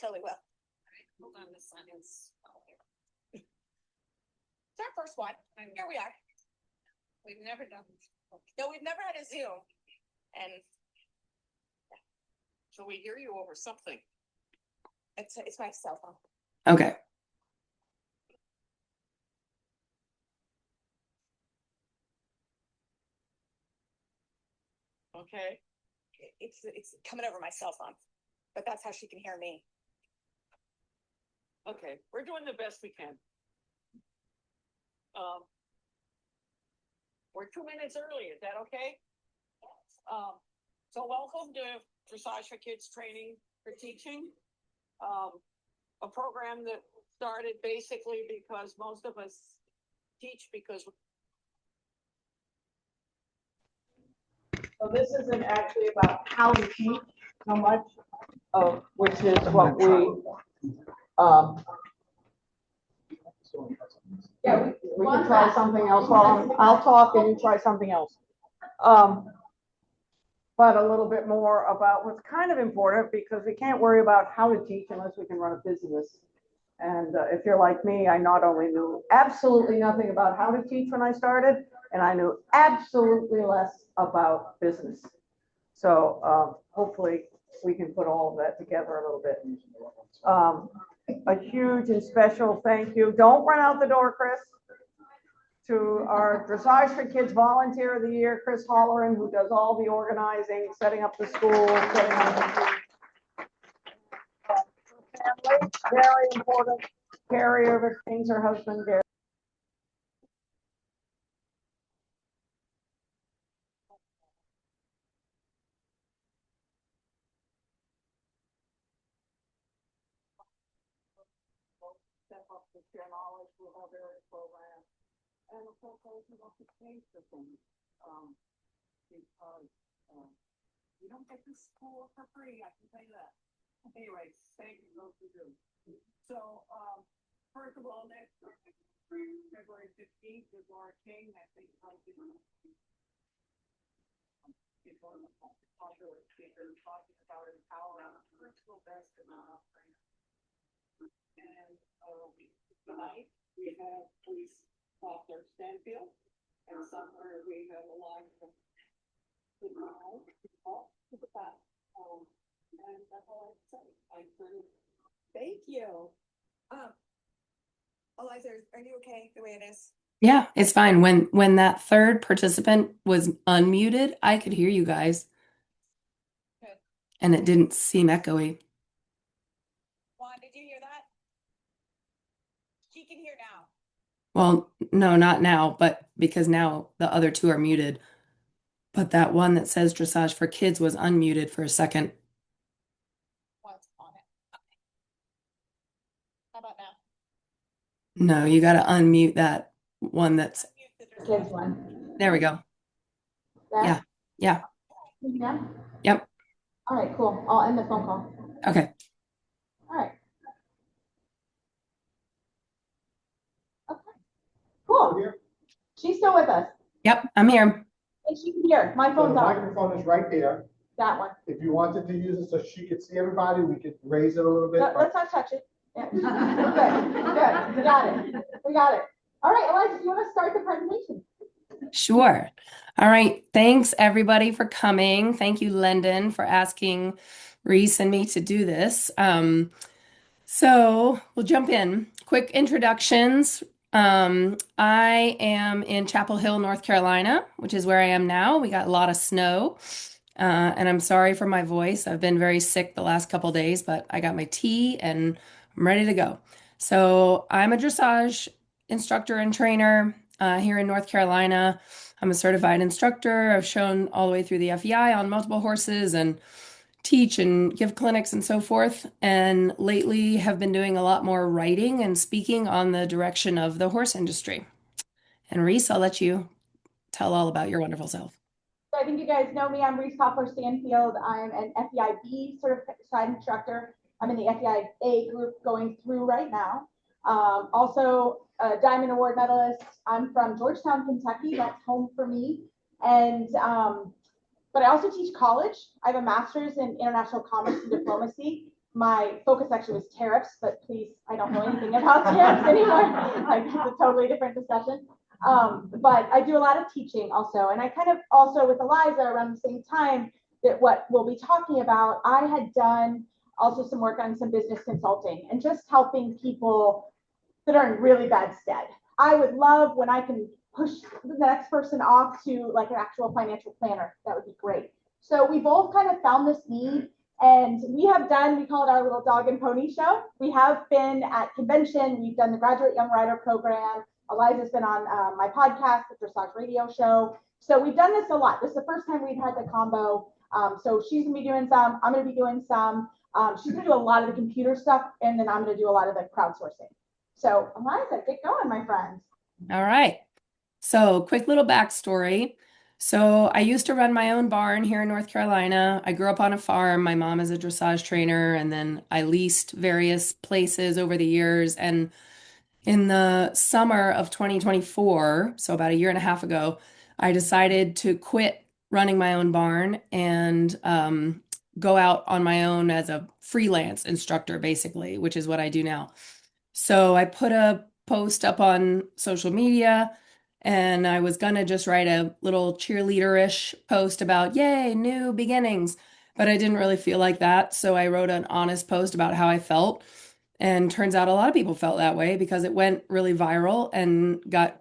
totally will. Hold on, the sun is. It's our first one. Here we are. We've never done this. No, we've never had a Zoom. And So we hear you over something. it's my cell phone. Okay. Okay. It's coming over my cell phone, but that's how she can hear me. Okay. We're doing the best we can. We're 2 minutes early. Is that okay? So welcome to Dressage for Kids Training for Teaching. A program that started basically because most of us teach because. So this isn't actually about how to teach so much, which is what we, yeah, we can try something else while I'll talk and you try something else. But a little bit more about what's kind of important, because we can't worry about how to teach unless we can run a business. And if you're like me, I not only knew absolutely nothing about how to teach when I started, and I knew absolutely less about business. So hopefully we can put all of that together a little bit. A huge and special thank you. Don't run out the door, Chris. To our Dressage for Kids Volunteer of the Year, Chris Holleran, who does all the organizing, setting up the school, setting up the family, very important. Carrie Overkings, her husband, Gary. Step up to share knowledge with our various programs. And of course, those who want to change the things, because you don't get to school for free, I can tell you that. Anyway, thank you, those who do. So, first of all, next February 15th is Laura King. I think she's one of the most popular speakers talking about empowering personal best amount of training. And tonight we have Reese Koffler Stanfield, and somewhere we have Eliza Sydnor-Romm. And that's all I say. Thank you. Eliza, are you okay the way it is? Yeah, it's fine. When that third participant was unmuted, I could hear you guys. Good. And it didn't seem echoey. Juan, did you hear that? She can hear now. Well, no, not now, but because now the other two are muted. But that one that says Dressage for Kids was unmuted for a second. What's on it? How about now? No, you got to unmute that one that's. Kids one. There we go. Yeah. Yeah. Yeah. Yep. All right, cool. I'll end the phone call. Okay. All right. Okay. Cool. She's still with us. Yep, I'm here. And she can hear. My So phone's the on. microphone is right there. That one. If you wanted to use it so she could see everybody, we could raise it a little bit. Let's not touch it. Yeah. Good. Good. We got it. We got it. All right, Eliza, do you want to start the presentation? Sure. All right. Thanks everybody for coming. Thank you, Lyndon, for asking Reese and me to do this. So we'll jump in. Quick introductions. I am in Chapel Hill, North Carolina, which is where I am now. We got a lot of snow. And I'm sorry for my voice. I've been very sick the last couple days, but I got my tea and I'm ready to go. So I'm a dressage instructor and trainer here in North Carolina. I'm a certified instructor. I've shown all the way through the FEI on multiple horses and teach and give clinics and so forth. And lately have been doing a lot more writing and speaking on the direction of the horse industry. And Reese, I'll let you tell all about your wonderful self. So I think you guys know me. I'm Reese Koffler Stanfield. I'm an FEI-B certified instructor. I'm in the FEI-A group going through right now. Also a Diamond Award medalist. I'm from Georgetown, Kentucky. That's home for me. And but I also teach college. I have a master's in international commerce and diplomacy. my focus actually was tariffs, but please, I don't know anything about tariffs anymore. Like, it's a totally different discussion. But I do a lot of teaching also. And I kind of also with Eliza around the same time that what we'll be talking about, I had done also some work on some business consulting and just helping people that are in really bad stead. I would love when I can push the next person off to like an actual financial planner. That would be great. So we both kind of found this need, and we have done, we call it our little dog and pony show. We have been at convention. We've done the Graduate Young Rider program. Eliza's been on my podcast, the Dressage radio show. So we've done this a lot. This is the first time we've had the combo. So she's gonna be doing some, I'm gonna be doing some. She's gonna do a lot of the computer stuff, and then I'm gonna do a lot of the crowdsourcing. So Eliza, get going, my friend. All right. So, quick little backstory. So, I used to run my own barn here in North Carolina. I grew up on a farm. My mom is a dressage trainer, and then I leased various places over the years. And in the summer of 2024, so about a year and a half ago, I decided to quit running my own barn and go out on my own as a freelance instructor, basically, which is what I do now. So I put a post up on social media, and I was gonna just write a little cheerleader-ish post about, yay, new beginnings. But I didn't really feel like that. So I wrote an honest post about how I felt. And turns out a lot of people felt that way because it went really viral and got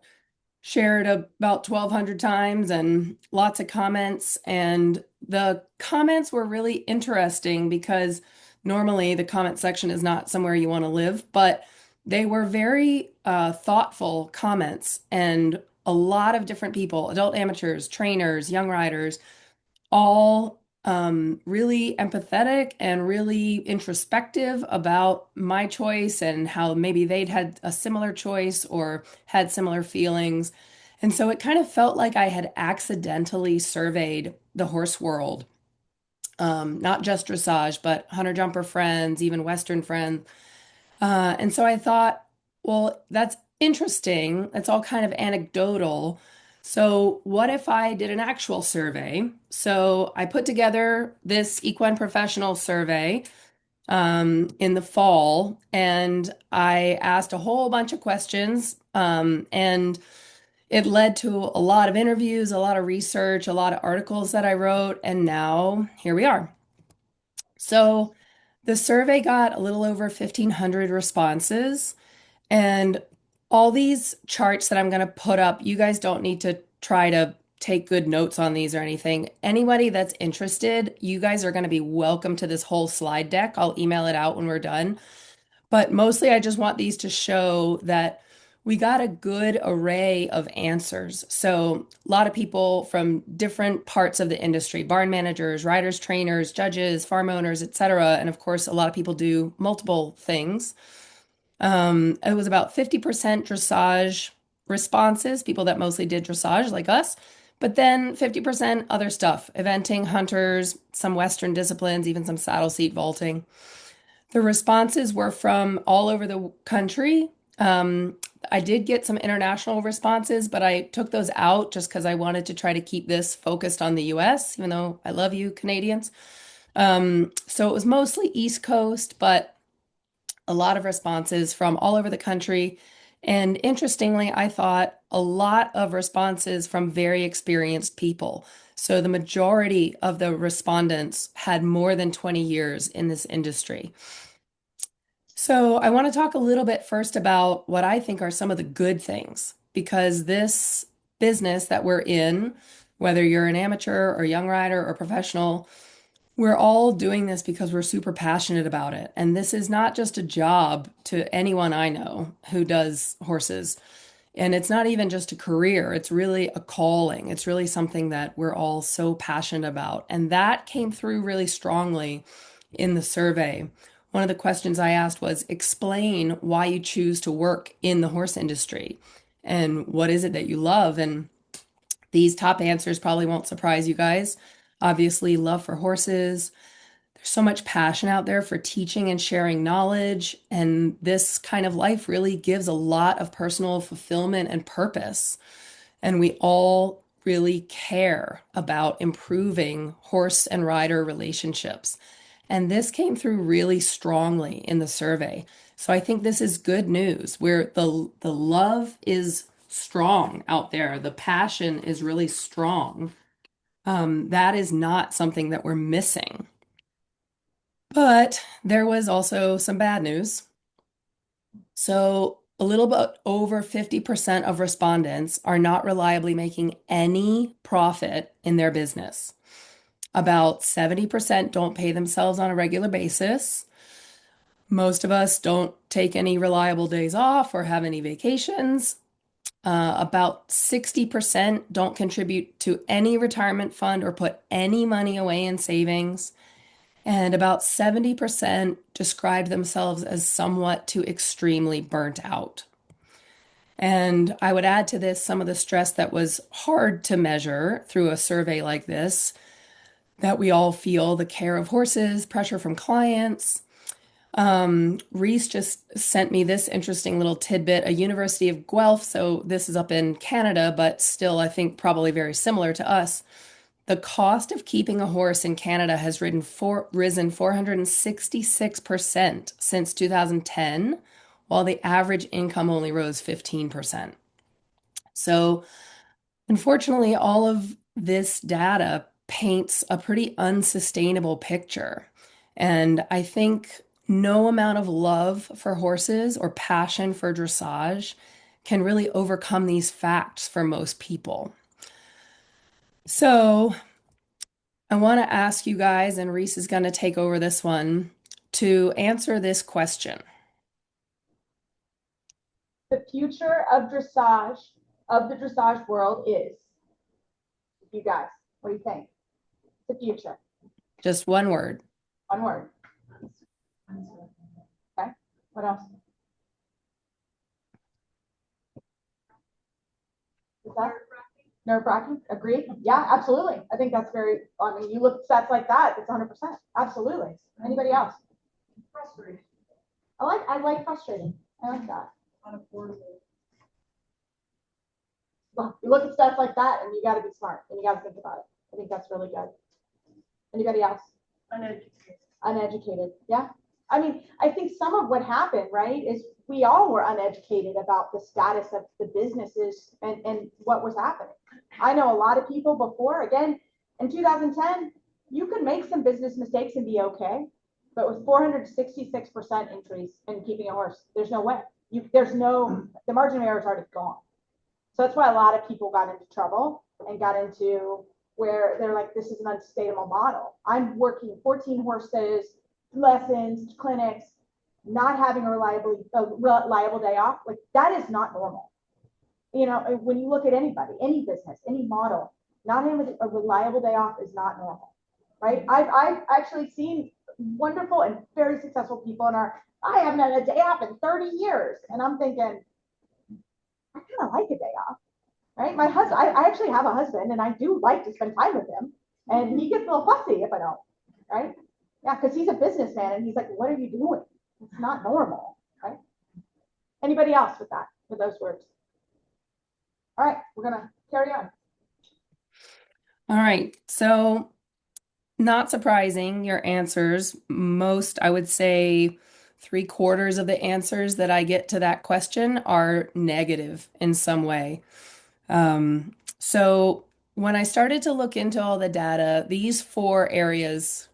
shared about 1,200 times and lots of comments. And the comments were really interesting because normally the comment section is not somewhere you want to live, but they were very thoughtful comments, and a lot of different people, adult amateurs, trainers, young riders, all really empathetic and really introspective about my choice and how maybe they'd had a similar choice or had similar feelings. And so it kind of felt like I had accidentally surveyed the horse world, not just dressage, but hunter jumper friends, even Western friends. And so I thought, well, that's interesting. It's all kind of anecdotal. So, what if I did an actual survey? So, I put together this equine professional survey in the fall, and I asked a whole bunch of questions, and it led to a lot of interviews, a lot of research, a lot of articles that I wrote, and now here we are. So, the survey got a little over 1,500 responses. And all these charts that I'm going to put up, you guys don't need to try to take good notes on these or anything. Anybody that's interested, you guys are going to be welcome to this whole slide deck. I'll email it out when we're done. But mostly, I just want these to show that we got a good array of answers. So, a lot of people from different parts of the industry, barn managers, riders, trainers, judges, farm owners, etc. And of course, a lot of people do multiple things. It was about 50% dressage responses, people that mostly did dressage like us, but then 50% other stuff, eventing, hunters, some Western disciplines, even some saddle seat vaulting. The responses were from all over the country. I did get some international responses, but I took those out just because I wanted to try to keep this focused on the US, even though I love you, Canadians. So it was mostly East Coast, but a lot of responses from all over the country. And interestingly, I thought a lot of responses from very experienced people. So the majority of the respondents had more than 20 years in this industry. So I want to talk a little bit first about what I think are some of the good things, because this business that we're in, whether you're an amateur or young rider or professional, we're all doing this because we're super passionate about it. And this is not just a job to anyone I know who does horses. And it's not even just a career, it's really a calling. It's really something that we're all so passionate about. And that came through really strongly in the survey. One of the questions I asked was, explain why you choose to work in the horse industry and what is it that you love? And these top answers probably won't surprise you guys. Obviously, love for horses. There's so much passion out there for teaching and sharing knowledge. And this kind of life really gives a lot of personal fulfillment and purpose. And we all really care about improving horse and rider relationships. And this came through really strongly in the survey. So I think this is good news where the love is strong out there. The passion is really strong. That is not something that we're missing. But there was also some bad news. So a little bit over 50% of respondents are not reliably making any profit in their business. About 70% don't pay themselves on a regular basis. Most of us don't take any reliable days off or have any vacations. About 60% don't contribute to any retirement fund or put any money away in savings. And about 70% describe themselves as somewhat to extremely burnt out. And I would add to this some of the stress that was hard to measure through a survey like this, that we all feel: the care of horses, pressure from clients. Reese just sent me this interesting little tidbit. A University of Guelph, so this is up in Canada, but still I think probably very similar to us. The cost of keeping a horse in Canada has risen 466% since 2010, while the average income only rose 15%. So, unfortunately, all of this data paints a pretty unsustainable picture. And I think no amount of love for horses or passion for dressage can really overcome these facts for most people. So, I want to ask you guys, and Reese is going to take over this one, to answer this question. The future of dressage, of the dressage world is, you guys, what do you think? The future. Just one word. One word. Okay, what else? Is that nerve-wracking? Agree? Yeah, absolutely. I think that's very, I mean, you look at stats like that, it's 100%. Absolutely. Anybody else? Frustrating, I like frustrating. I like that. unaffordable. Well, you look at stats like that and you got to be smart and you got to think about it. I think that's really good. Anybody else? Uneducated. Uneducated. Yeah. I mean, I think some of what happened, right, is we all were uneducated about the status of the businesses and what was happening. I know a lot of people before, again, in 2010, you could make some business mistakes and be okay. But with 466% increase in keeping a horse, there's no way. The margin of error is already gone. So that's why a lot of people got into trouble and got into where they're like, this is an unsustainable model. I'm working 14 horses, lessons, clinics, not having a reliable day off. Like, that is not normal. You know, when you look at anybody, any business, any model, not having a reliable day off is not normal, right? I've actually seen wonderful and very successful people I haven't had a day off in 30 years. And I'm thinking, I kind of like a day off, right? My husband, I actually have a husband and I do like to spend time with him, and he gets a little fussy if I don't, right? Yeah, because he's a businessman and he's like, what are you doing? It's not normal, right? Anybody else with those words? All right, we're gonna carry on. All right. So, not surprising, your answers, most, I would say 3/4 of the answers that I get to that question are negative in some way. So when I started to look into all the data, these 4 areas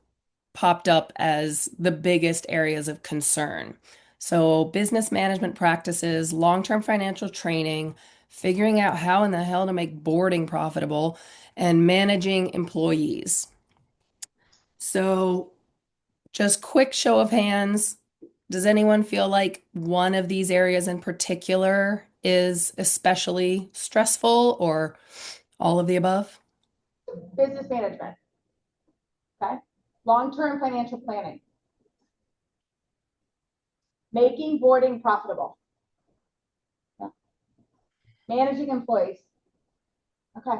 popped up as the biggest areas of concern. So business management practices, long-term financial training, figuring out how in the hell to make boarding profitable, and managing employees. So just quick show of hands. Does anyone feel like one of these areas in particular is especially stressful, or all of the above? Business management. Okay. Long-term financial planning. Making boarding profitable. Yeah. Managing employees. Okay.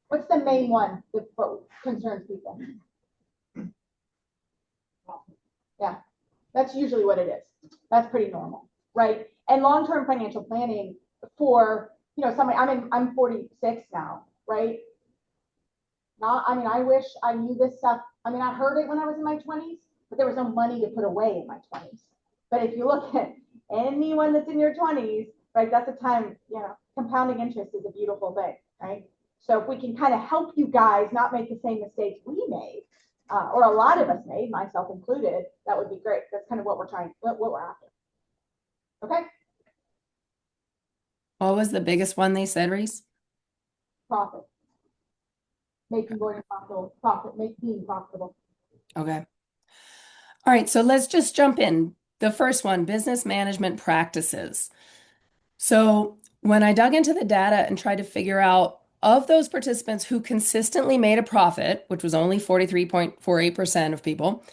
What's the main one that concerns people? Yeah, that's usually what it is. That's pretty normal, right? And long-term financial planning for, somebody, I'm 46 now, right? I wish I knew this stuff. I mean, I heard it when I was in my 20s, but there was no money to put away in my 20s. But if you look at anyone that's in your 20s, right, that's a time, compounding interest is a beautiful thing, right? So if we can kind of help you guys not make the same mistakes we made, or a lot of us made, myself included, that would be great. That's kind of what we're after. Okay? What was the biggest one they said, Reese? Profit. Making boarding profitable, make being profitable. Okay. All right, so let's just jump in. The first one, business management practices. So when I dug into the data and tried to figure out of those participants who consistently made a profit, which was only 43.48% of people,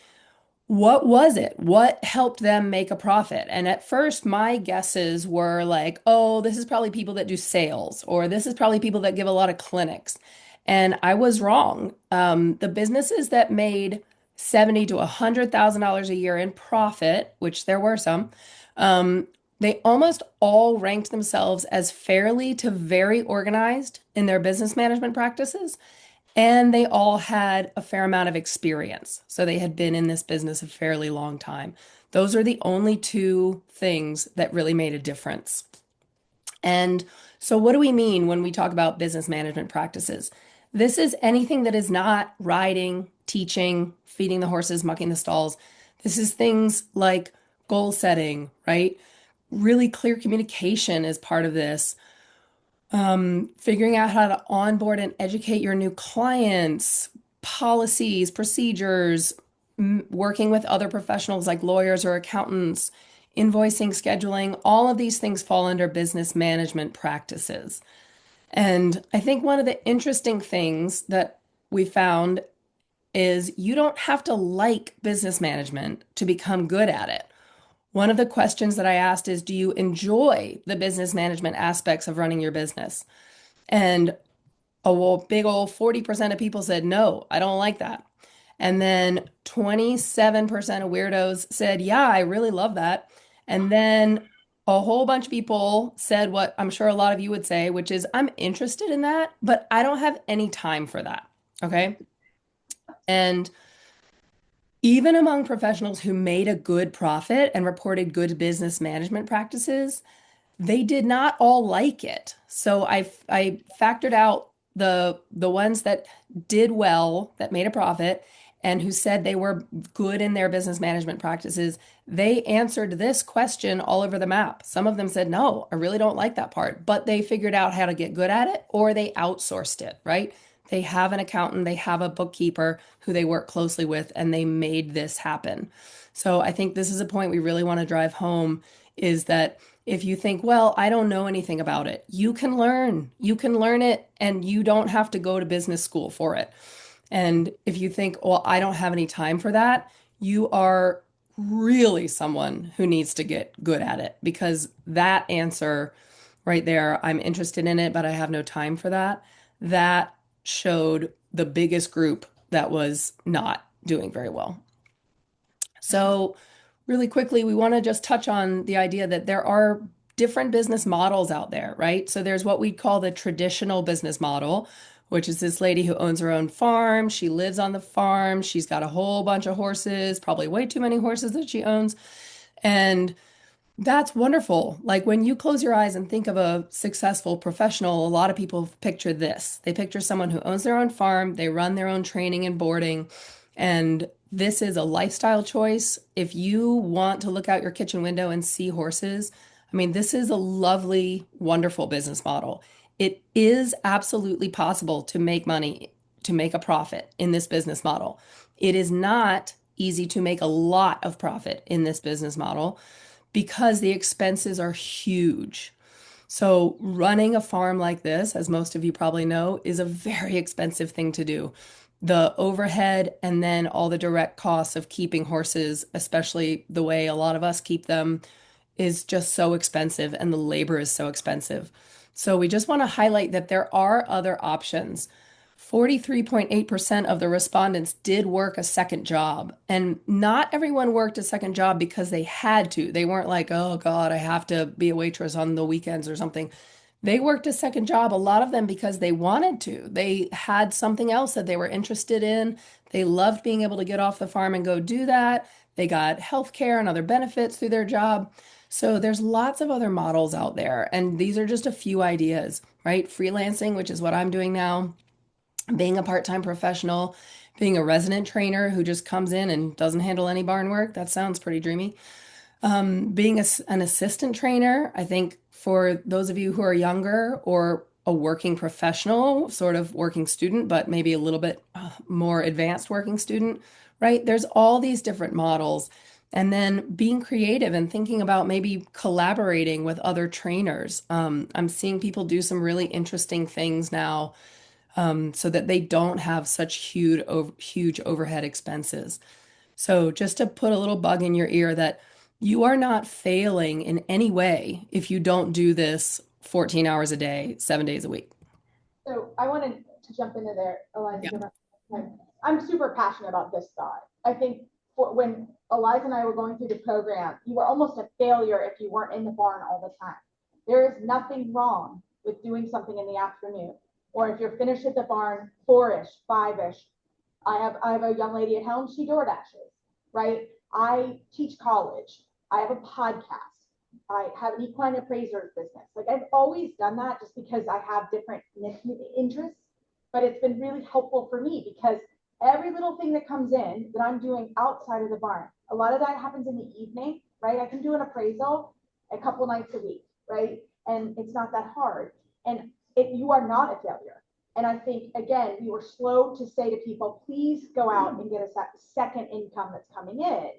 what was it? What helped them make a profit? And at first, my guesses were like, oh, this is probably people that do sales, or this is probably people that give a lot of clinics. And I was wrong. The businesses that made $70,000 to $100,000 a year in profit, which there were some, they almost all ranked themselves as fairly to very organized in their business management practices. And they all had a fair amount of experience. So they had been in this business a fairly long time. Those are the only two things that really made a difference. And so, what do we mean when we talk about business management practices? This is anything that is not riding, teaching, feeding the horses, mucking the stalls. This is things like goal setting, right? Really clear communication is part of this. Figuring out how to onboard and educate your new clients, policies, procedures, working with other professionals like lawyers or accountants, invoicing, scheduling, all of these things fall under business management practices. And I think one of the interesting things that we found is you don't have to like business management to become good at it. One of the questions that I asked is, do you enjoy the business management aspects of running your business? And a big old 40% of people said, no, I don't like that. And then 27% of weirdos said, yeah, I really love that. And then a whole bunch of people said what I'm sure a lot of you would say, which is, I'm interested in that, but I don't have any time for that. Okay. And even among professionals who made a good profit and reported good business management practices, they did not all like it. So I factored out the ones that did well, that made a profit, and who said they were good in their business management practices. They answered this question all over the map. Some of them said, no, I really don't like that part, but they figured out how to get good at it, or they outsourced it, right? They have an accountant, they have a bookkeeper who they work closely with, and they made this happen. So I think this is a point we really want to drive home, is that if you think, well, I don't know anything about it, you can learn. You can learn it, and you don't have to go to business school for it. And if you think, well, I don't have any time for that, you are really someone who needs to get good at it, because that answer right there, I'm interested in it, but I have no time for that, that showed the biggest group that was not doing very well. So really quickly, we want to just touch on the idea that there are different business models out there, right? So there's what we call the traditional business model, which is this lady who owns her own farm. She lives on the farm. She's got a whole bunch of horses, probably way too many horses that she owns. And that's wonderful. Like when you close your eyes and think of a successful professional, a lot of people picture this. They picture someone who owns their own farm, they run their own training and boarding, and this is a lifestyle choice. If you want to look out your kitchen window and see horses, I mean, this is a lovely, wonderful business model. It is absolutely possible to make money, to make a profit in this business model. It is not easy to make a lot of profit in this business model, because the expenses are huge. So running a farm like this, as most of you probably know, is a very expensive thing to do. The overhead and then all the direct costs of keeping horses, especially the way a lot of us keep them, is just so expensive, and the labor is so expensive. So we just want to highlight that there are other options. 43.8% of the respondents did work a second job, and not everyone worked a second job because they had to. They weren't like, oh God, I have to be a waitress on the weekends or something. They worked a second job, a lot of them because they wanted to. They had something else that they were interested in. They loved being able to get off the farm and go do that. They got health care and other benefits through their job. So there's lots of other models out there, and these are just a few ideas, right? Freelancing, which is what I'm doing now, being a part-time professional, being a resident trainer who just comes in and doesn't handle any barn work. That sounds pretty dreamy. Being an assistant trainer, I think for those of you who are younger or a working professional, sort of working student, but maybe a little bit more advanced working student, right? There's all these different models. And then being creative and thinking about maybe collaborating with other trainers. I'm seeing people do some really interesting things now, so that they don't have such huge overhead expenses. So just to put a little bug in your ear that you are not failing in any way if you don't do this 14 hours a day, 7 days a week. So I wanted to jump into there, Eliza. Yeah. I'm super passionate about this thought. I think when Eliza and I were going through the program, you were almost a failure if you weren't in the barn all the time. There is nothing wrong with doing something in the afternoon, or if you're finished at the barn 4-ish, 5-ish. I have a young lady at home, she door dashes, right? I teach college. I have a podcast. I have an equine appraiser's business. Like I've always done that just because I have different interests, but it's been really helpful for me because every little thing that comes in that I'm doing outside of the barn, a lot of that happens in the evening, right? I can do an appraisal a couple nights a week, right? And it's not that hard. And you are not a failure. And I think, again, we were slow to say to people, please go out and get a second income that's coming in.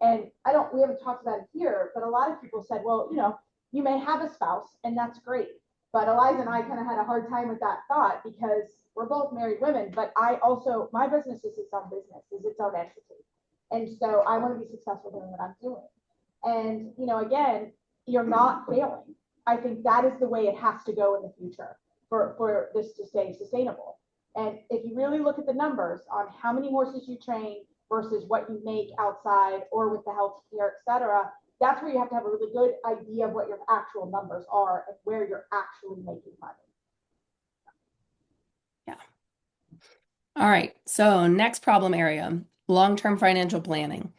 And we haven't talked about it here, but a lot of people said, well, you may have a spouse and that's great. But Eliza and I kind of had a hard time with that thought because we're both married women, but my business is its own business, is its own entity. And so I want to be successful doing what I'm doing. And, again, you're not failing. I think that is the way it has to go in the future for this to stay sustainable. And if you really look at the numbers on how many horses you train versus what you make outside or with the health care, et cetera, that's where you have to have a really good idea of what your actual numbers are and where you're actually making money. Yeah. All right. So next problem area, long-term financial planning.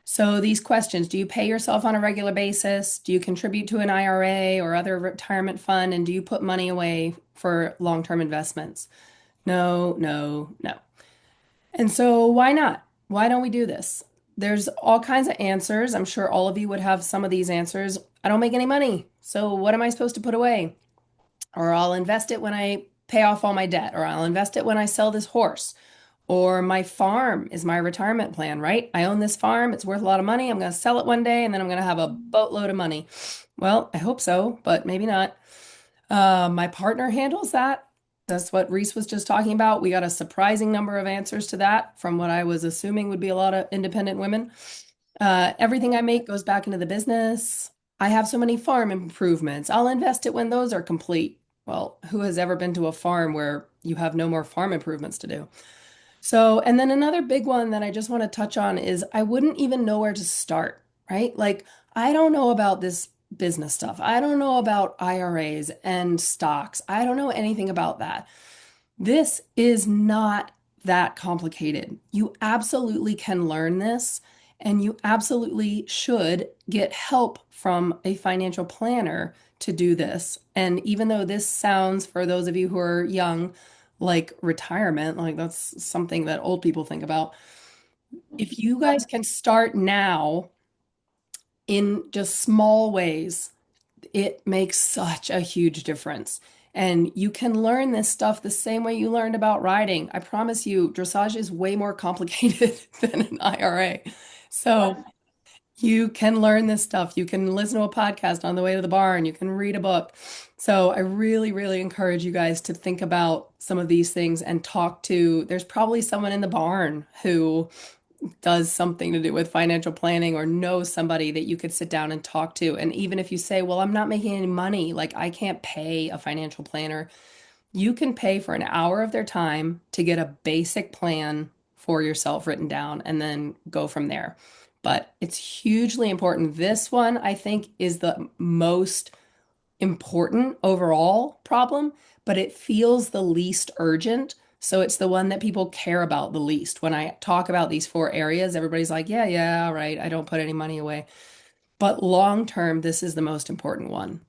So these questions, do you pay yourself on a regular basis? Do you contribute to an IRA or other retirement fund? And do you put money away for long-term investments? No, no, no. And so why not? Why don't we do this? There's all kinds of answers. I'm sure all of you would have some of these answers. I don't make any money. So what am I supposed to put away? Or I'll invest it when I pay off all my debt, or I'll invest it when I sell this horse. Or my farm is my retirement plan, right? I own this farm. It's worth a lot of money. I'm going to sell it one day and then I'm going to have a boatload of money. Well, I hope so, but maybe not. My partner handles that. That's what Reese was just talking about. We got a surprising number of answers to that from what I was assuming would be a lot of independent women. Everything I make goes back into the business. I have so many farm improvements. I'll invest it when those are complete. Well, who has ever been to a farm where you have no more farm improvements to do? So, and then another big one that I just want to touch on is I wouldn't even know where to start, right? Like, I don't know about this business stuff. I don't know about IRAs and stocks. I don't know anything about that. This is not that complicated. You absolutely can learn this, and you absolutely should get help from a financial planner to do this. And even though this sounds, for those of you who are young, like retirement, like that's something that old people think about. If you guys can start now in just small ways, it makes such a huge difference. And you can learn this stuff the same way you learned about riding. I promise you, dressage is way more complicated than an IRA. So you can learn this stuff. You can listen to a podcast on the way to the barn. You can read a book. So I really, really encourage you guys to think about some of these things and there's probably someone in the barn who does something to do with financial planning or knows somebody that you could sit down and talk to. And even if you say, well, I'm not making any money, like I can't pay a financial planner, you can pay for an hour of their time to get a basic plan for yourself written down and then go from there. But it's hugely important. This one, I think, is the most important overall problem, but it feels the least urgent. So it's the one that people care about the least. When I talk about these four areas, everybody's like, yeah, yeah, all right, I don't put any money away. But long term, this is the most important one.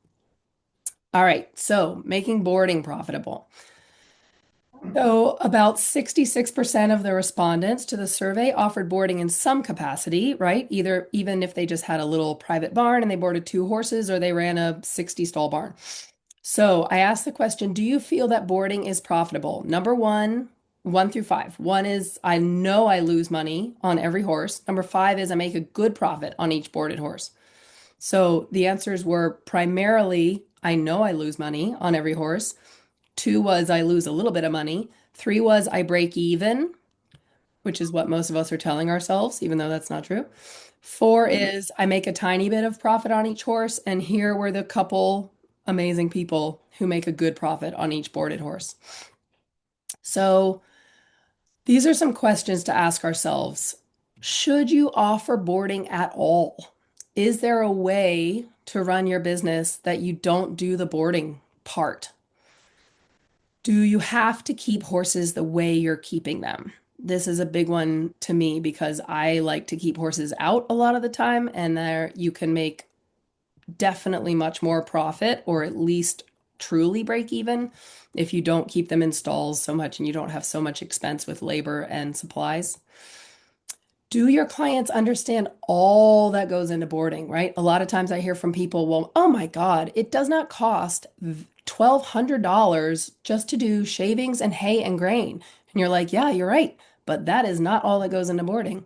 All right, so making boarding profitable. So, about 66% of the respondents to the survey offered boarding in some capacity, right? Either even if they just had a little private barn and they boarded 2 horses, or they ran a 60 stall barn. So, I asked the question, do you feel that boarding is profitable? Number one, 1 through 5. One is, I know I lose money on every horse. Number 5 is, I make a good profit on each boarded horse. So, the answers were primarily, I know I lose money on every horse. 2 was I lose a little bit of money. 3 was I break even, which is what most of us are telling ourselves, even though that's not true. 4 is I make a tiny bit of profit on each horse. And here were the couple amazing people who make a good profit on each boarded horse. So these are some questions to ask ourselves. Should you offer boarding at all? Is there a way to run your business that you don't do the boarding part? Do you have to keep horses the way you're keeping them? This is a big one to me because I like to keep horses out a lot of the time, and there you can make definitely much more profit, or at least truly break even, if you don't keep them in stalls so much and you don't have so much expense with labor and supplies. Do your clients understand all that goes into boarding, right? A lot of times I hear from people, well, oh my God, it does not cost $1,200 just to do shavings and hay and grain. And you're like, yeah, you're right. But that is not all that goes into boarding.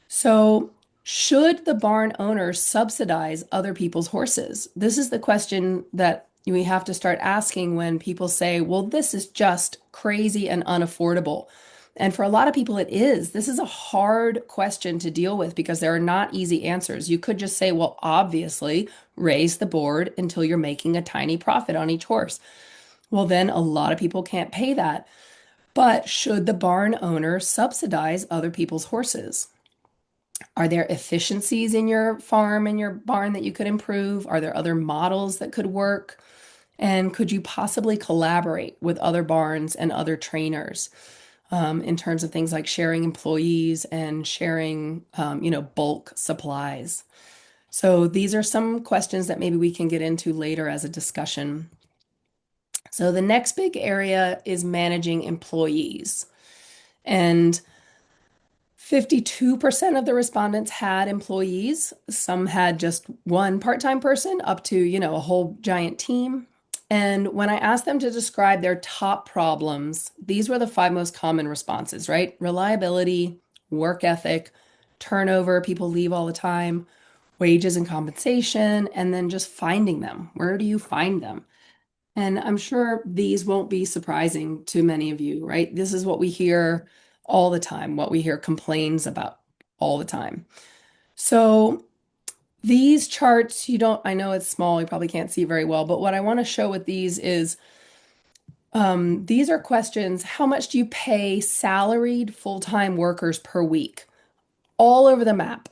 So, should the barn owner subsidize other people's horses? This is the question that we have to start asking when people say, well, this is just crazy and unaffordable. And for a lot of people, it is. This is a hard question to deal with because there are not easy answers. You could just say, well, obviously, raise the board until you're making a tiny profit on each horse. Well, then a lot of people can't pay that. But should the barn owner subsidize other people's horses? Are there efficiencies in your farm and your barn that you could improve? Are there other models that could work? And could you possibly collaborate with other barns and other trainers in terms of things like sharing employees and sharing, bulk supplies? So these are some questions that maybe we can get into later as a discussion. So the next big area is managing employees. And 52% of the respondents had employees. Some had just one part-time person up to, a whole giant team. And when I asked them to describe their top problems, these were the 5 most common responses, right? Reliability, work ethic, turnover, people leave all the time, wages and compensation, and then just finding them. Where do you find them? And I'm sure these won't be surprising to many of you, right? This is what we hear all the time, what we hear complaints about all the time. So these charts, I know it's small, you probably can't see very well, but what I want to show with these is these are questions. How much do you pay salaried full-time workers per week? All over the map,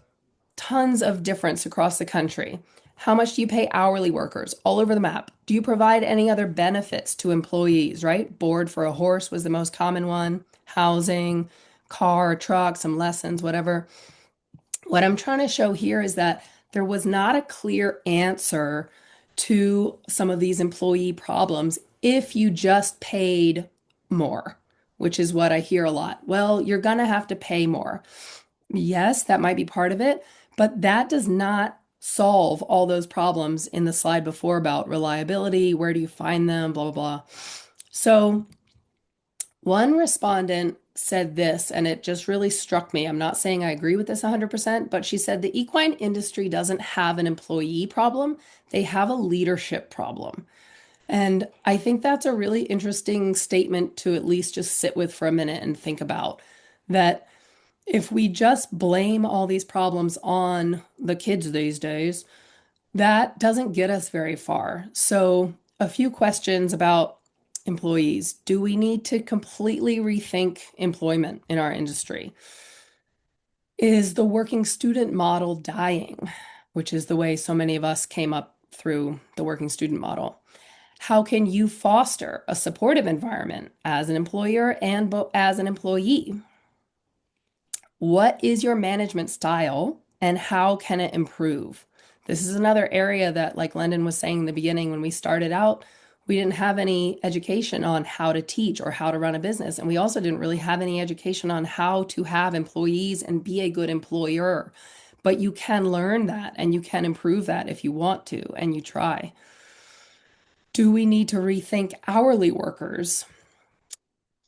tons of difference across the country. How much do you pay hourly workers? All over the map. Do you provide any other benefits to employees, right? Board for a horse was the most common one. Housing, car, truck, some lessons, whatever. What I'm trying to show here is that there was not a clear answer to some of these employee problems if you just paid more, which is what I hear a lot. Well, you're going to have to pay more. Yes, that might be part of it, but that does not solve all those problems in the slide before about reliability, where do you find them, blah, blah, blah. So one respondent said this, and it just really struck me. I'm not saying I agree with this 100%, but she said the equine industry doesn't have an employee problem. They have a leadership problem. And I think that's a really interesting statement to at least just sit with for a minute and think about that. If we just blame all these problems on the kids these days, that doesn't get us very far. So, a few questions about employees. Do we need to completely rethink employment in our industry? Is the working student model dying, which is the way so many of us came up through the working student model? How can you foster a supportive environment as an employer and as an employee? What is your management style and how can it improve? This is another area that, like Lyndon was saying in the beginning, when we started out, we didn't have any education on how to teach or how to run a business. And we also didn't really have any education on how to have employees and be a good employer. But you can learn that and you can improve that if you want to and you try. Do we need to rethink hourly workers?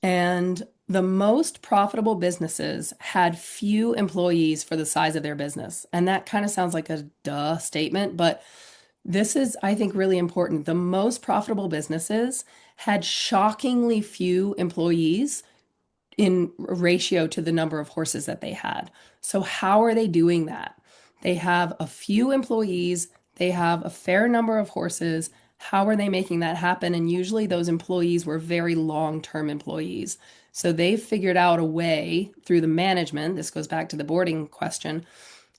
And the most profitable businesses had few employees for the size of their business. And that kind of sounds like a duh statement, but this is, I think, really important. The most profitable businesses had shockingly few employees in ratio to the number of horses that they had. So, how are they doing that? They have a few employees, they have a fair number of horses. How are they making that happen? And usually those employees were very long-term employees. So they've figured out a way through the management, this goes back to the boarding question,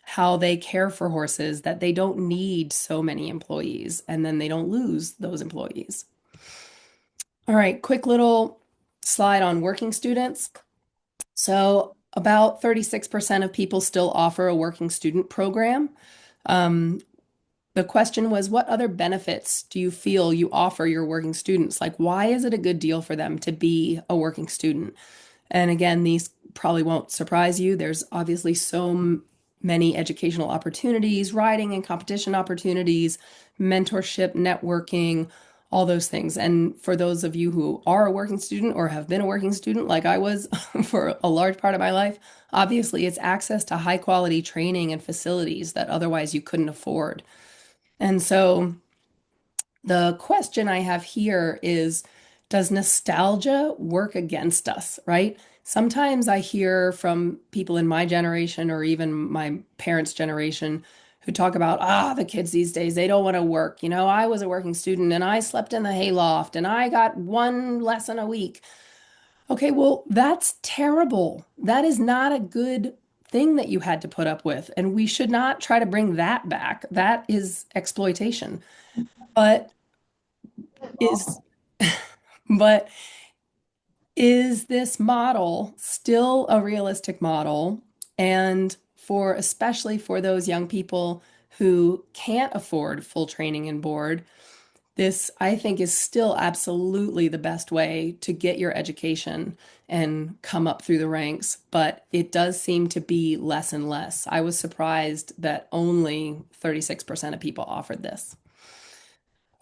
how they care for horses that they don't need so many employees and then they don't lose those employees. All right, quick little slide on working students. So about 36% of people still offer a working student program. The question was, what other benefits do you feel you offer your working students? Like, why is it a good deal for them to be a working student? And again, these probably won't surprise you. There's obviously so many educational opportunities, riding and competition opportunities, mentorship, networking, all those things. And for those of you who are a working student or have been a working student, like I was for a large part of my life, obviously it's access to high quality training and facilities that otherwise you couldn't afford. And so the question I have here is, does nostalgia work against us, right? Sometimes I hear from people in my generation or even my parents' generation who talk about, the kids these days, they don't want to work. You know, I was a working student and I slept in the hayloft and I got one lesson a week. Okay, well, that's terrible. That is not a good thing that you had to put up with. And we should not try to bring that back. That is exploitation. But is but is this model still a realistic model? And for especially for those young people who can't afford full training and board, this, I think, is still absolutely the best way to get your education and come up through the ranks, but it does seem to be less and less. I was surprised that only 36% of people offered this.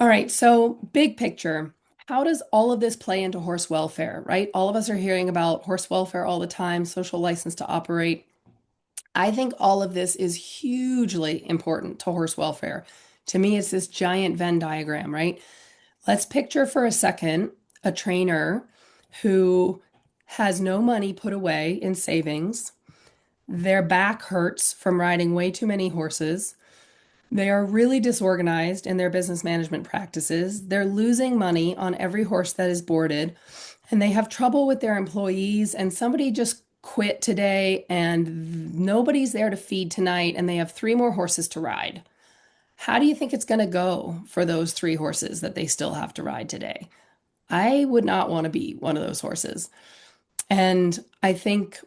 All right, so big picture. How does all of this play into horse welfare, right? All of us are hearing about horse welfare all the time, social license to operate. I think all of this is hugely important to horse welfare. To me, it's this giant Venn diagram, right? Let's picture for a second a trainer who has no money put away in savings. Their back hurts from riding way too many horses. They are really disorganized in their business management practices. They're losing money on every horse that is boarded, and they have trouble with their employees. And somebody just quit today, and nobody's there to feed tonight, and they have 3 more horses to ride. How do you think it's going to go for those 3 horses that they still have to ride today? I would not want to be one of those horses. And I think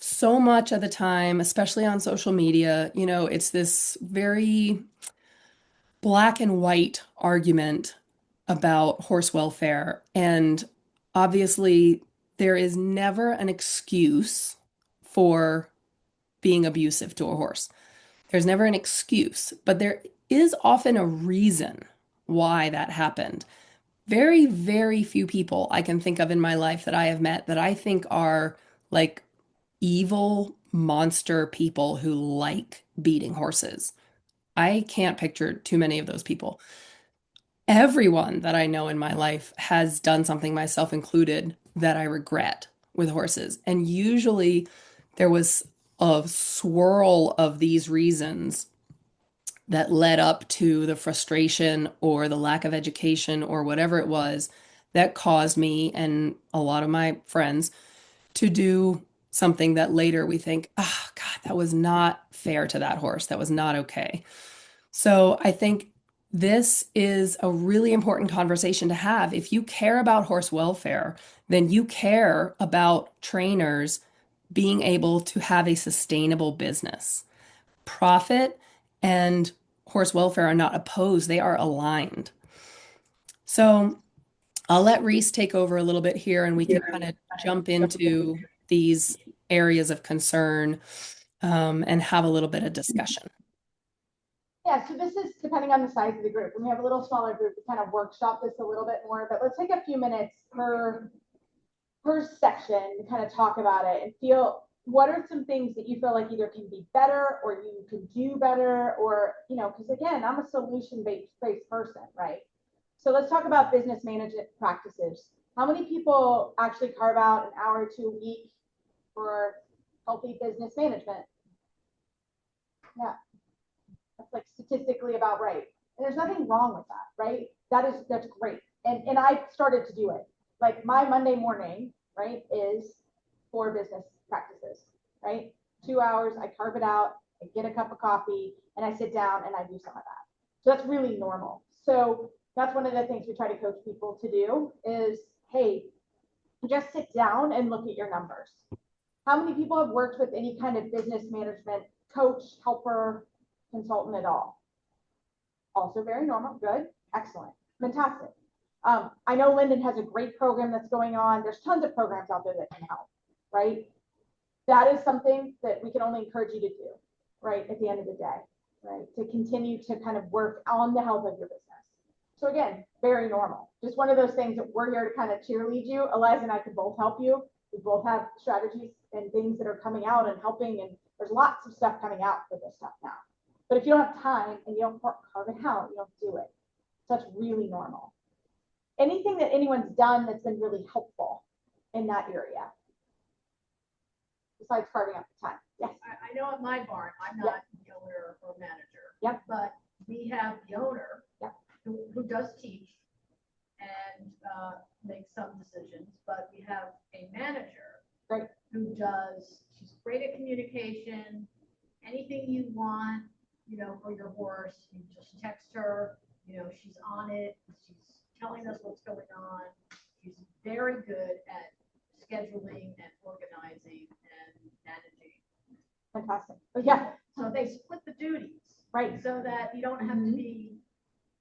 so much of the time, especially on social media, you know, it's this very black and white argument about horse welfare. And obviously, there is never an excuse for being abusive to a horse. There's never an excuse, but there is often a reason why that happened. Very, very few people I can think of in my life that I have met that I think are like evil monster people who like beating horses. I can't picture too many of those people. Everyone that I know in my life has done something, myself included, that I regret with horses. And usually there was a swirl of these reasons that led up to the frustration or the lack of education or whatever it was that caused me and a lot of my friends to do something that later we think, oh, God, that was not fair to that horse. That was not okay. So I think this is a really important conversation to have. If you care about horse welfare, then you care about trainers being able to have a sustainable business. Profit and horse welfare are not opposed, they are aligned. So I'll let Reese take over a little bit here and we can kind of jump into these areas of concern and have a little bit of discussion. Yeah, so this is depending on the size of the group. When we have a little smaller group, we kind of workshop this a little bit more, but let's take a few minutes per section to kind of talk about it and feel what are some things that you feel like either can be better or you could do better, or, you know, because again, I'm a solution-based person, right? So let's talk about business management practices. How many people actually carve out an hour or two a week for healthy business management? Yeah, that's like statistically about right. And there's nothing wrong with that, right? That's great. And I started to do it. Like my Monday morning, right, is for business practices, right? 2 hours, I carve it out, I get a cup of coffee, and I sit down and I do some of that. So that's really normal. So that's one of the things we try to coach people to do is, hey, just sit down and look at your numbers. How many people have worked with any kind of business management coach, helper, consultant at all? Also very normal, good, excellent, fantastic. I know Linden has a great program that's going on. There's tons of programs out there that can help, right? That is something that we can only encourage you to do, right, at the end of the day, right? To continue to kind of work on the health of your business. So again, very normal. Just one of those things that we're here to kind of cheerlead you. Eliza and I can both help you. We both have strategies and things that are coming out and helping, and there's lots of stuff coming out for this stuff now. But if you don't have time and you don't carve it out, you don't do it. So that's really normal. Anything that anyone's done that's been really helpful in that area, besides carving out the time? Yes. I know at my barn, I'm not the owner or manager. Yep. But we have the owner. Yep. Who does teach and makes some decisions, but we have a manager. Right. Who does, she's great at communication, anything you want, you know, for your horse, you just text her, you know, she's on it, she's telling us what's going on. She's very good at scheduling and organizing and managing. Fantastic. Yeah. So they split the duties. Right. So that you don't have to be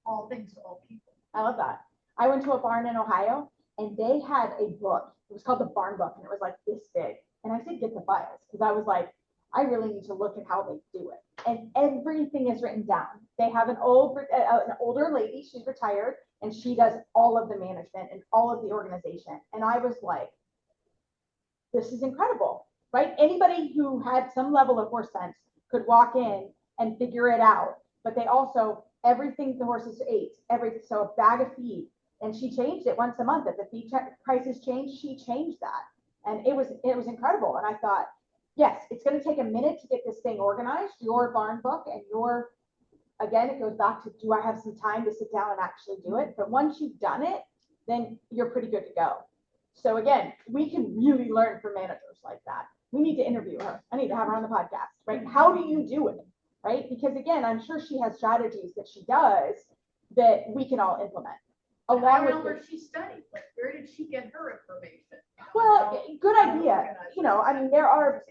all things to all people. I love that. I went to a barn in Ohio and they had a book. It was called the Barn Book and it was like this big. And I said, get the files because I was like, I really need to look at how they do it. And everything is written down. They have an older lady, she's retired, and she does all of the management and all of the organization. And I was like, this is incredible, right? Anybody who had some level of horse sense could walk in and figure it out. But they also, everything the horses ate, so a bag of feed. And she changed it once a month. If the feed prices changed, she changed that. And it was incredible. And I thought, yes, it's going to take a minute to get this thing organized, your barn book, and again, it goes back to, do I have some time to sit down and actually do it? But once you've done it, then you're pretty good to go. So again, we can really learn from managers like that. We need to interview her. I need to have her on the podcast, right? How do you do it, right? Because again, I'm sure she has strategies that she does that we can all implement. Along with where she studied, like where did she get her information? Well, good idea. You know, I mean, there are,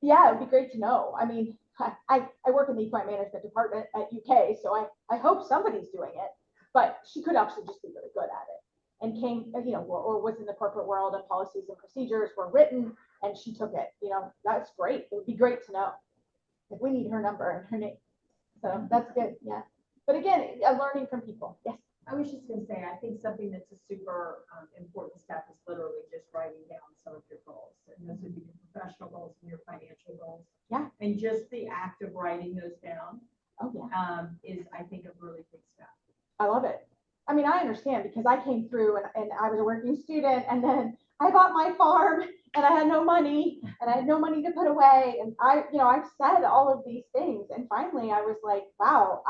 yeah, it'd be great to know. I mean, I work in the equine management department at UK, so I hope somebody's doing it, but she could actually just be really good at it and came, you know, or was in the corporate world and policies and procedures were written and she took it, you know, that's great. It would be great to know if we need her number and her name. So that's good. Yeah. But again, learning from people. Yes. I was just going to say, I think something that's a super important step is literally just writing down some of your goals. And those would be your professional goals and your financial goals. Yeah. And just the act of writing those down is, I think, a really big step. I love it. I mean, I understand because I came through and I was a working student and then I bought my farm and I had no money and I had no money to put away. And I've said all of these things. And finally I was like, wow,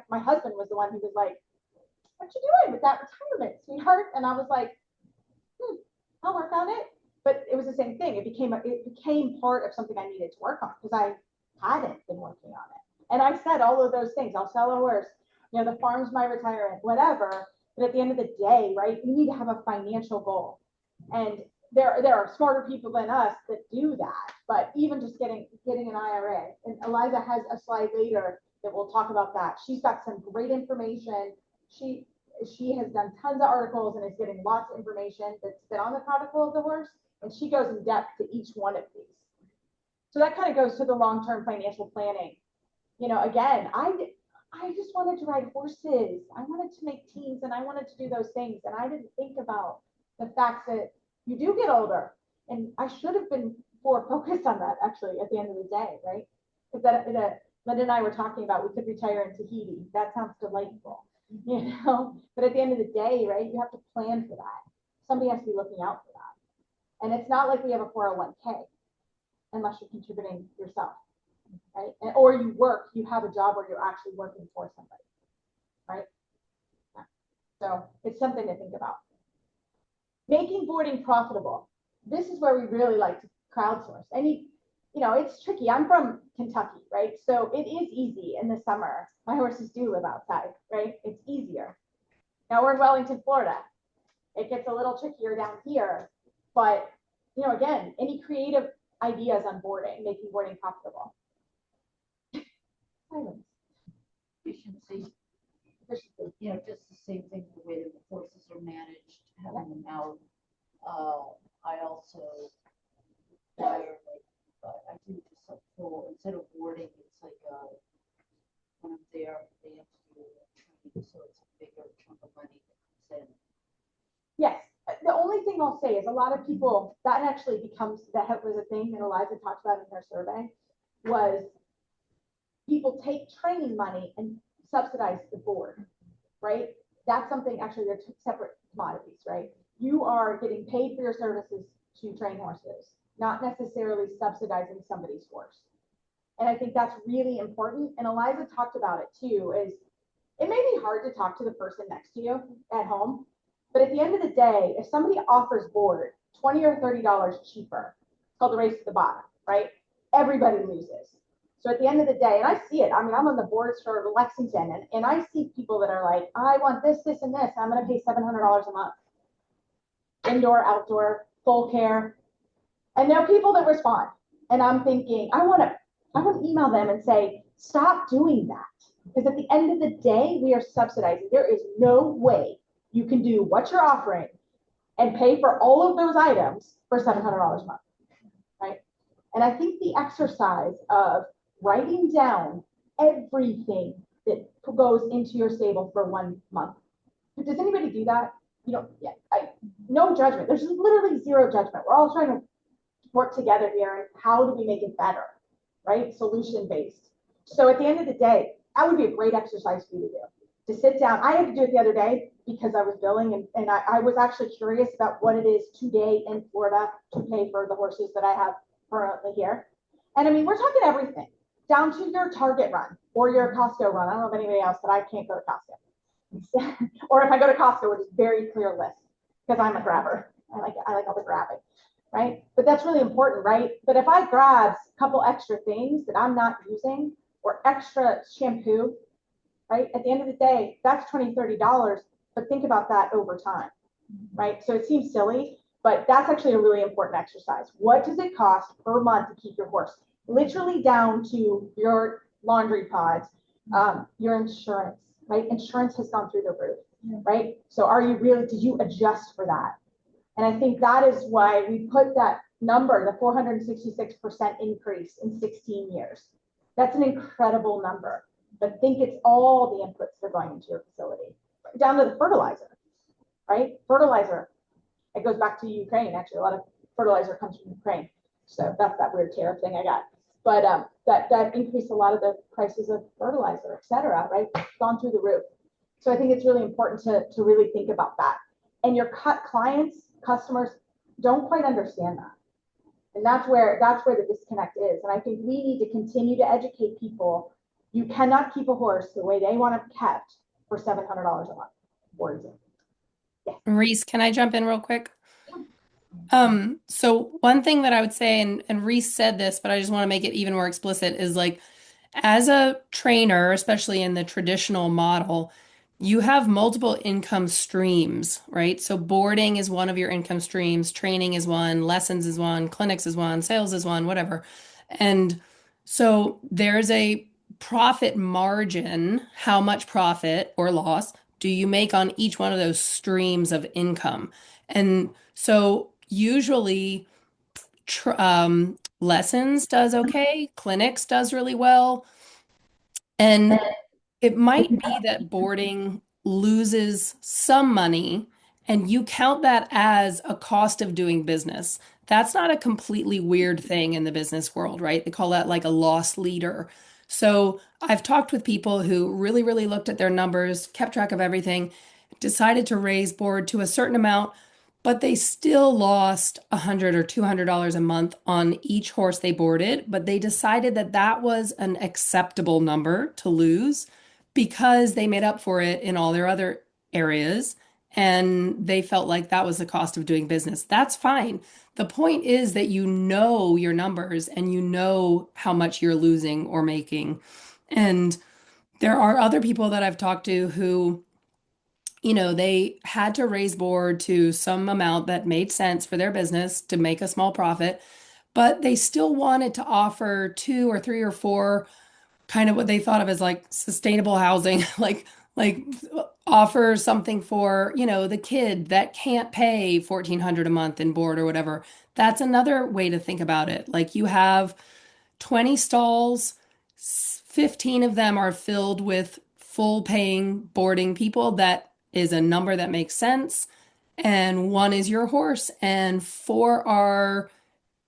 my husband was the one who was like, what you doing with that retirement, sweetheart? And I was like, I'll work on it. But it was the same thing. It became part of something I needed to work on because I hadn't been working on it. And I said all of those things. I'll sell a horse. the farm's my retirement, whatever. But at the end of the day, right, we need to have a financial goal. And there are smarter people than us that do that. But even just getting an IRA, and Eliza has a slide later that we'll talk about that. She's got some great information. She has done tons of articles and is getting lots of information that's been on the protocol of the horse. And she goes in depth to each one of these. So that kind of goes to the long-term financial planning. Again, I just wanted to ride horses. I wanted to make teams and I wanted to do those things. And I didn't think about the fact that you do get older. And I should have been more focused on that actually at the end of the day, right? Because Linda and I were talking about we could retire in Tahiti. That sounds delightful, But at the end of the day, right, you have to plan for that. Somebody has to be looking out for that. And it's not like we have a 401k unless you're contributing yourself, right? Or you have a job where you're actually working for somebody, right? Yeah. So it's something to think about. Making boarding profitable. This is where we really like to crowdsource. It's tricky. I'm from Kentucky, right? So it is easy in the summer. My horses do live outside, right? It's easier. Now we're in Wellington, Florida. It gets a little trickier down here, but again, any creative ideas on boarding, making boarding profitable. Silence. Efficiency. Efficiency. Just the same thing, the way the horses are managed, having them out. I also hire, I do just a full, instead of boarding, it's like, when I'm there, they have to do training, so it's a bigger chunk of money that comes in. Yes. The only thing I'll say is a lot of people, that actually was a thing that Eliza talked about in her survey, was people take training money and subsidize the board, right? That's something, actually, they're two separate commodities, right? You are getting paid for your services to train horses, not necessarily subsidizing somebody's horse. And I think that's really important. And Eliza talked about it too, is it may be hard to talk to the person next to you at home, but at the end of the day, if somebody offers board $20 or $30 cheaper, it's called the race to the bottom, right? Everybody loses. So at the end of the day, and I see it, I'm on the boards for Lexington, and I see people that are like, I want this, this, and this, and I'm going to pay $700 a month. Indoor, outdoor, full care. And there are people that respond. And I'm thinking, I want to email them and say, stop doing that. Because at the end of the day, we are subsidizing. There is no way you can do what you're offering and pay for all of those items for $700 a month, right? And I think the exercise of writing down everything that goes into your stable for 1 month. Does anybody do that? No judgment. There's literally zero judgment. We're all trying to work together here and how do we make it better, right? Solution based. So at the end of the day, that would be a great exercise for you to do. To sit down. I had to do it the other day because I was billing and I was actually curious about what it is today in Florida to pay for the horses that I have currently here. And I mean, we're talking everything down to your Target run or your Costco run. I don't know if anybody else, but I can't go to Costco. Or if I go to Costco, it's very clear list because I'm a grabber. I like all the grabbing, right? But that's really important, right? But if I grab a couple extra things that I'm not using or extra shampoo, right? At the end of the day, that's $20, $30, but think about that over time, right? So it seems silly, but that's actually a really important exercise. What does it cost per month to keep your horse? Literally down to your laundry pods, your insurance, right? Insurance has gone through the roof, right? So did you adjust for that? And I think that is why we put that number, the 466% increase in 16 years. That's an incredible number. But think it's all the inputs that are going into your facility, down to the fertilizer, right? Fertilizer, it goes back to Ukraine. Actually, a lot of fertilizer comes from Ukraine. So that's that weird tariff thing I got. But that increased a lot of the prices of fertilizer, et cetera, right? Gone through the roof. So I think it's really important to really think about that. And your clients, customers don't quite understand that. And that's where the disconnect is. And I think we need to continue to educate people. You cannot keep a horse the way they want it kept for $700 a month. Words in. Yes. Reese, can I jump in real quick? So one thing that I would say, and Reese said this, but I just want to make it even more explicit, is like as a trainer, especially in the traditional model, you have multiple income streams, right? So boarding is one of your income streams, training is one, lessons is one, clinics is one, sales is one, whatever. And so there's a profit margin. How much profit or loss do you make on each one of those streams of income? And so usually lessons does okay, clinics does really well. And it might be that boarding loses some money and you count that as a cost of doing business. That's not a completely weird thing in the business world, right? They call that like a loss leader. So I've talked with people who really, really looked at their numbers, kept track of everything, decided to raise board to a certain amount, but they still lost $100 or $200 a month on each horse they boarded. But they decided that that was an acceptable number to lose because they made up for it in all their other areas and they felt like that was the cost of doing business. That's fine. The point is that you know your numbers and you know how much you're losing or making. And there are other people that I've talked to who, they had to raise board to some amount that made sense for their business to make a small profit, but they still wanted to offer two or three or four kind of what they thought of as like sustainable housing, like offer something for, the kid that can't pay 1,400 a month in board or whatever. That's another way to think about it. Like you have 20 stalls, 15 of them are filled with full paying boarding people. That is a number that makes sense. And one is your horse, and four are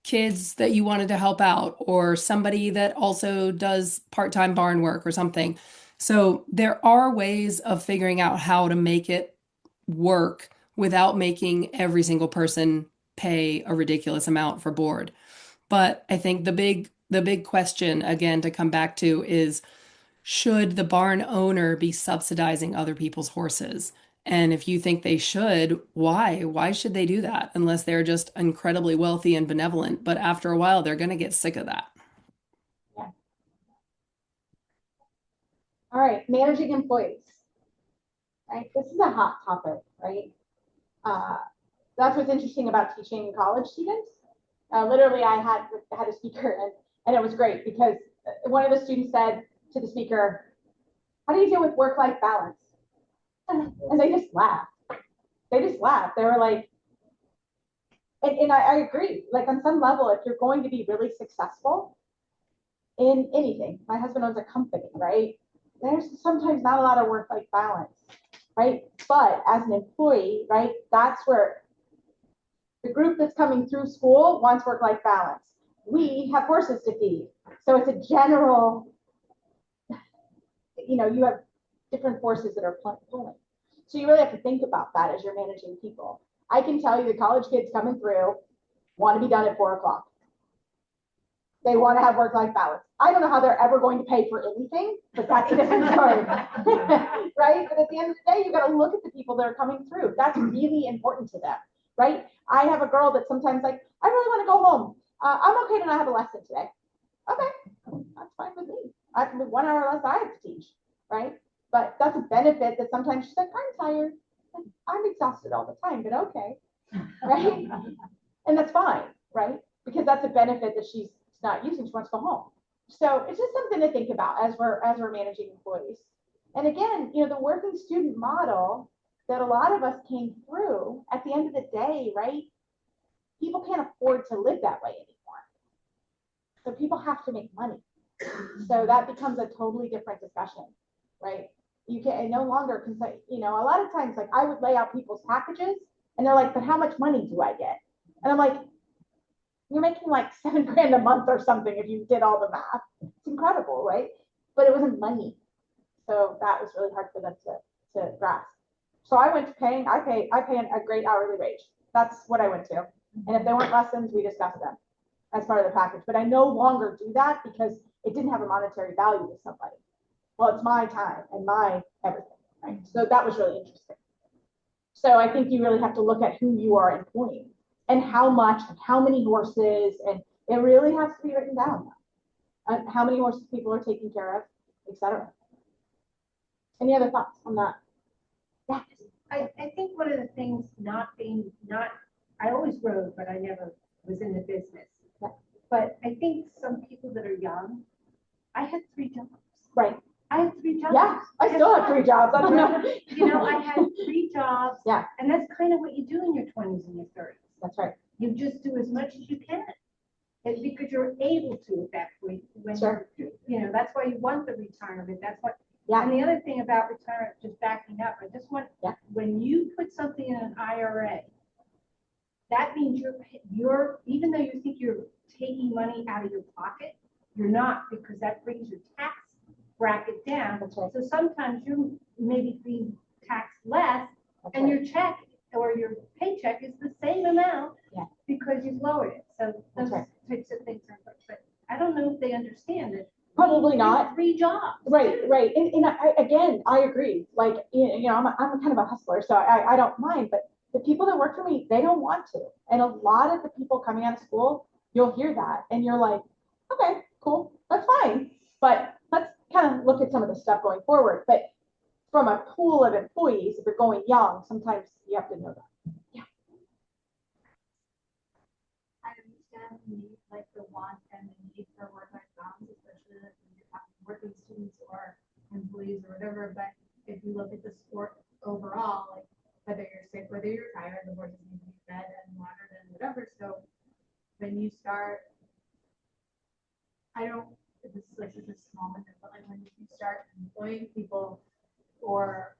kids that you wanted to help out, or somebody that also does part-time barn work or something. So there are ways of figuring out how to make it work without making every single person pay a ridiculous amount for board. But I think the big question again to come back to is, should the barn owner be subsidizing other people's horses? And if you think they should, why? Why should they do that? Unless they're just incredibly wealthy and benevolent. But after a while, they're going to get sick of that. Yeah. All right, managing employees. Right, this is a hot topic, right? That's what's interesting about teaching college students. Literally, I had a speaker, and it was great because one of the students said to the speaker, "How do you deal with work-life balance?" And they just laughed. They just laughed. They were like, and I agree. Like on some level, if you're going to be really successful in anything, my husband owns a company, right? There's sometimes not a lot of work-life balance, right? But as an employee, right, that's where the group that's coming through school wants work-life balance. We have horses to feed. So it's a general, you have different forces that are pulling. So you really have to think about that as you're managing people. I can tell you the college kids coming through want to be done at 4:00. They want to have work-life balance. I don't know how they're ever going to pay for anything, but that's a different story, right? But at the end of the day, you got to look at the people that are coming through. That's really important to them, right? I have a girl that sometimes like, I really want to go home. I'm okay to not have a lesson today. Okay, that's fine with me. I have 1 hour less I have to teach, right? But that's a benefit that sometimes she's like, I'm tired. I'm exhausted all the time, but okay, right? And that's fine, right? Because that's a benefit that she's not using. She wants to go home. So it's just something to think about as we're managing employees. And again, the working student model that a lot of us came through, at the end of the day, right? People can't afford to live that way anymore. So people have to make money. So that becomes a totally different discussion, right? You can no longer, because a lot of times, like I would lay out people's packages and they're like, but how much money do I get? And I'm like, you're making like $7 grand a month or something if you did all the math. It's incredible, right? But it wasn't money. So that was really hard for them to grasp. So I went to I pay a great hourly wage. That's what I went to. And if there weren't lessons, we discussed them as part of the package. But I no longer do that because it didn't have a monetary value to somebody. Well, it's my time and my everything, right? So that was really interesting. So I think you really have to look at who you are employing and how much and how many horses, and it really has to be written down. how many horses people are taking care of, etc. Any other thoughts on that? Yeah. I think one of the things I always rode, but I never was in the business. Yeah. But I think some people that are young, I had 3 jobs. Right. I had 3 jobs. Yeah, I still have 3 jobs. I don't know. You know, I had 3 jobs. Yeah. And that's kind of what you do in your 20s and your 30s. That's right. You just do as much as you can. It's because you're able to at that point. When Sure. you know, that's why you want the retirement. That's what. Yeah. And the other thing about retirement, just backing up, I just want, Yeah. when you put something in an IRA, that means you're, even though you think you're taking money out of your pocket, you're not, because that brings your tax bracket down. That's right. So sometimes you maybe being taxed less, That's and right. your check or your paycheck is the same amount. Yeah. Because you've lowered it. So That's those right. types of things are, but I don't know if they understand it. Probably not. 3 jobs. Right, right. And again, I agree. Like, you know, I'm kind of a hustler, so I don't mind, but the people that work for me, they don't want to. And a lot of the people coming out of school, you'll hear that and you're like, okay, cool, that's fine. But let's kind of look at some of the stuff going forward. But from a pool of employees, if you're going young, sometimes you have to know that. Yeah. I understand the need, like the want and the need for work-life balance, especially when you're having working students or employees or whatever. But if you look at the sport overall, like whether you're sick, whether you're tired, the horses need to be fed and watered and whatever. So when you start, this is like such a small minute, but like when you start employing people or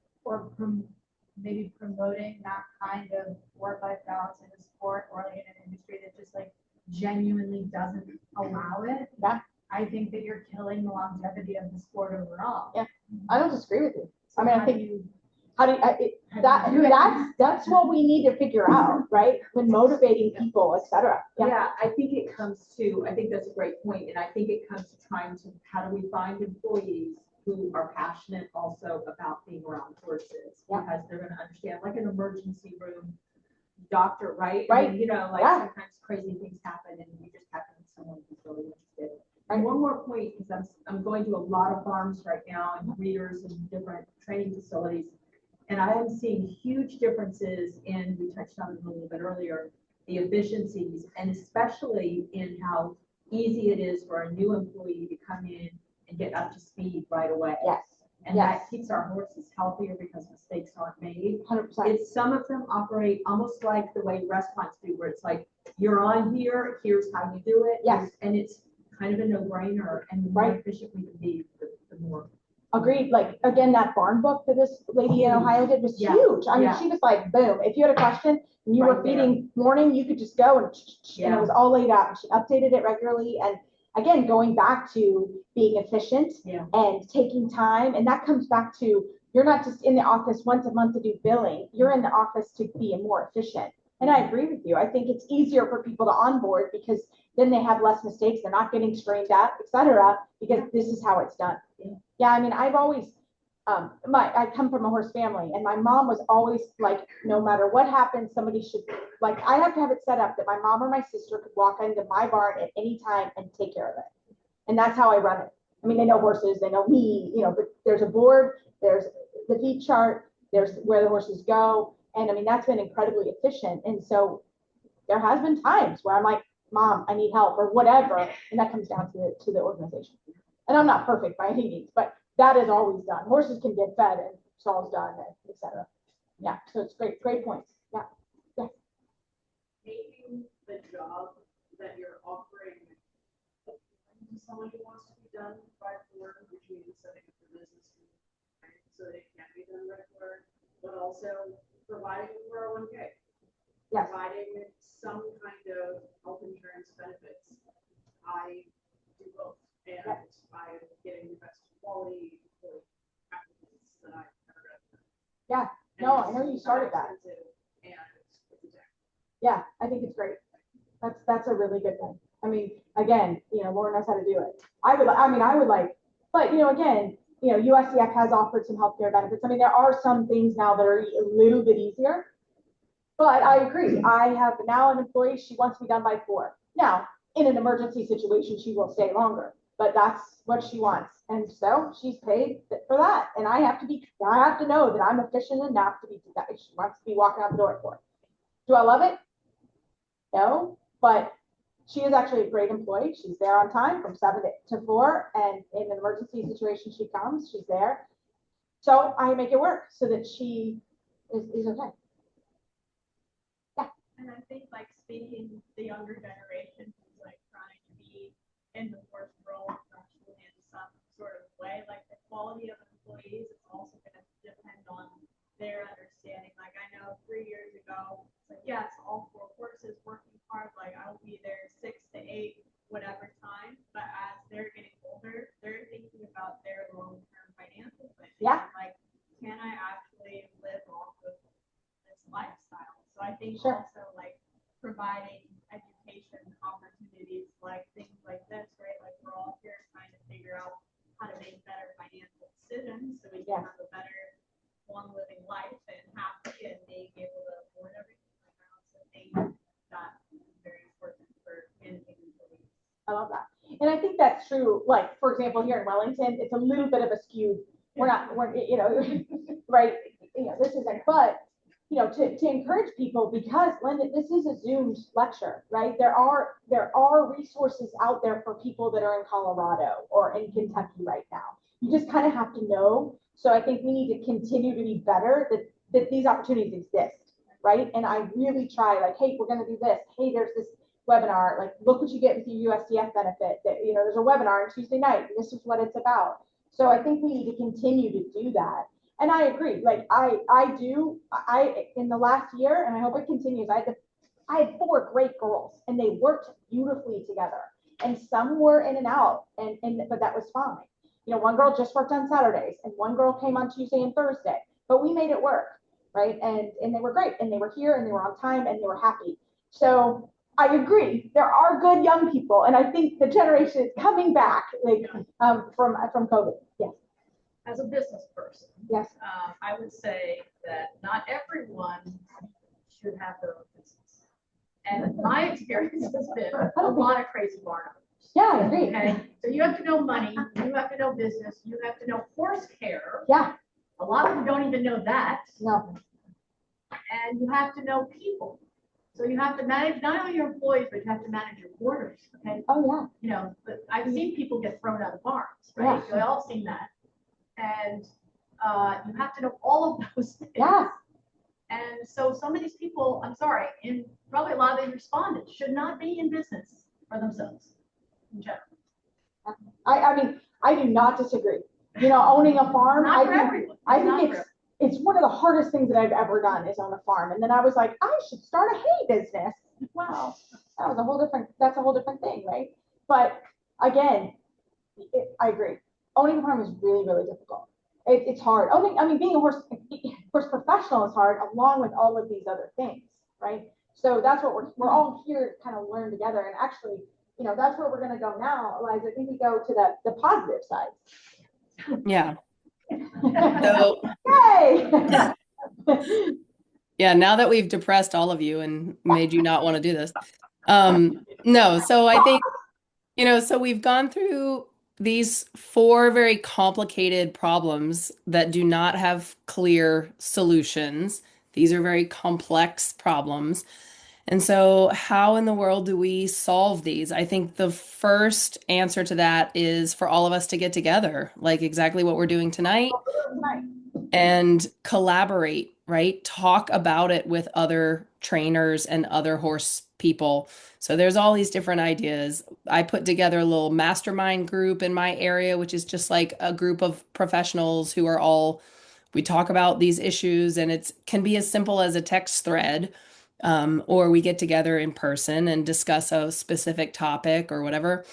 maybe promoting that kind of work-life balance in a sport or like in an industry that just like genuinely doesn't allow it, Yeah. I think that you're killing the longevity of the sport overall. Yeah. I don't disagree with you. So I mean, I how do think you that's what we need to figure out, right? When motivating people, etc. Yeah, I think it comes to, I think that's a great point, and I think it comes to trying to, how do we find employees who are passionate also about being around horses? Yeah. Because they're gonna understand, like an emergency room doctor, right? I Right. mean, you know, like Yeah. sometimes crazy things happen and you just happen to be someone who's really interested. Right. And one more point, because I'm going to a lot of farms right now and breeders and different training facilities. And I am seeing huge differences in, we touched on it a little bit earlier, the efficiencies, and especially in how easy it is for a new employee to come in and get up to speed right away. Yes. And Yes. that keeps our horses healthier because mistakes aren't made. 100%. It's, some of them operate almost like the way restaurants do, where it's like, you're on here, here's how you do it. Yes. And it's kind of a no-brainer, and the more Right. efficient we can be, the more. Agreed. Like, again, that barn book that this lady in Ohio did was Yeah. huge. I mean, Yeah. she was like, boom, if you had a question and you were Right there. feeding morning, you could just go and it Yeah. was all laid out. And she updated it regularly. And again, going back to being efficient Yeah. and taking time. And that comes back to, you're not just in the office once a month to do billing. You're in the office to be more efficient. And I agree with you. I think it's easier for people to onboard because then they have less mistakes. They're not getting screened at, et cetera, because this is how it's done. Yeah, I mean, I've always, I come from a horse family, and my mom was always like, no matter what happens, somebody should, like, I have to have it set up that my mom or my sister could walk into my barn at any time and take care of it. And that's how I run it. I mean, they know horses, they know me, you know, but there's a board, there's the feed chart, there's where the horses go. And I mean, that's been incredibly efficient. And so there has been times where I'm like, Mom, I need help or whatever. And that comes down to the organization. And I'm not perfect by any means, but that is always done. Horses can get fed and stalls done, et cetera. Yeah, so it's great points. Yeah. Yeah. Making the job that you're offering to someone who wants to be done by board, which means setting up the business so that it can be done by board, but also providing 401k. Yes. Providing some kind of health insurance benefits. I do both, and I'm getting the best quality for practices that I've ever done. Yeah, no, I know you started that. And it's exact. Yeah, I think it's great. That's a really good thing. I mean, again, you know, Laura knows how to do it. I would like, but you know, again, you know, USCF has offered some healthcare benefits. I mean, there are some things now that are a little bit easier. But I agree. I have now an employee, she wants to be done by 4. Now, in an emergency situation, she will stay longer. but that's what she wants. And so she's paid for that. And I have to know that I'm efficient enough to be, that she wants to be walking out the door for it. Do I love it? No, but she is actually a great employee. She's there on time from 7 to 4. And in an emergency situation, she comes, she's there. So I make it work so that she is okay. And I think like speaking the younger generation who's like trying to be in the worst role professionally in some sort of way, like the quality of employees is also going to depend on their understanding. Like I know 3 years ago, it's like, yes, all 4 courses working hard, like I'll be there 6 to 8, whatever time. But as they're getting older, they're thinking about their long-term financial planning. Yeah. Like, can I actually live off of this lifestyle? So I think Sure. also like providing education opportunities, like things like this, right? Like we're all here trying to figure out how to make better financial decisions so we can have a better one living life and happy and being able to afford everything. Like I also think that is very important for managing employees. I love that. And I think that's true. Like, for example, here in Wellington, it's a little bit of a skewed, we're, you know, right. You know, this isn't, but you know, to encourage people, because Linda, this is a Zoomed lecture, right? There are resources out there for people that are in Colorado or in Kentucky right now. You just kind of have to know. So I think we need to continue to be better that these opportunities exist, right? And I really try, like, hey, we're going to do this. Hey, there's this webinar. Like, look what you get with your USDF benefit. That, you know, there's a webinar on Tuesday night. And this is what it's about. So I think we need to continue to do that. And I agree. Like I in the last year, and I hope it continues. I had 4 great girls, and they worked beautifully together. And some were in and out, but that was fine. You know, one girl just worked on Saturdays, and one girl came on Tuesday and Thursday. But we made it work, right? And they were great, and they were here, and they were on time, and they were happy. So I agree. There are good young people, and I think the generation is coming back, like from COVID. Yes. As a business person, yes, I would say that not everyone should have their own business. And my experience has been a lot of crazy barn owners. Yeah, I agree. Okay, so you have to know money, you have to know business, you have to know horse care. Yeah. A lot of them don't even know that. No. And you have to know people. So you have to manage not only your employees, but you have to manage your boarders. Okay. Oh yeah. You know, but I've seen people get thrown out of barns, right? Yeah. We've all seen that. And you have to know all of those things. Yeah. And so some of these people, I'm sorry, and probably a lot of the respondents should not be in business for themselves in general. I mean, I do not disagree. You know, owning a farm, I think it's one of the hardest things that I've ever done is own a farm. And then I was like, I should start a hay business. Wow, that's a whole different thing, right? But again, I agree. Owning a farm is really, really difficult. It's hard. Being a horse professional is hard, along with all of these other things, right? So that's what we're all here to kind of learn together. And actually, you know, that's where we're going to go now, Eliza. I think we go to the positive side. Yeah. So, yay! Yeah, now that we've depressed all of you and made you not want to do this. No, so I think, you know, so we've gone through these 4 very complicated problems that do not have clear solutions. These are very complex problems. And so how in the world do we solve these? I think the first answer to that is for all of us to get together, like exactly what we're doing tonight, and collaborate, right? Talk about it with other trainers and other horse people. So there's all these different ideas. I put together a little mastermind group in my area, which is just like a group of professionals who are all, we talk about these issues, and it can be as simple as a text thread, or we get together in person and discuss a specific topic or whatever.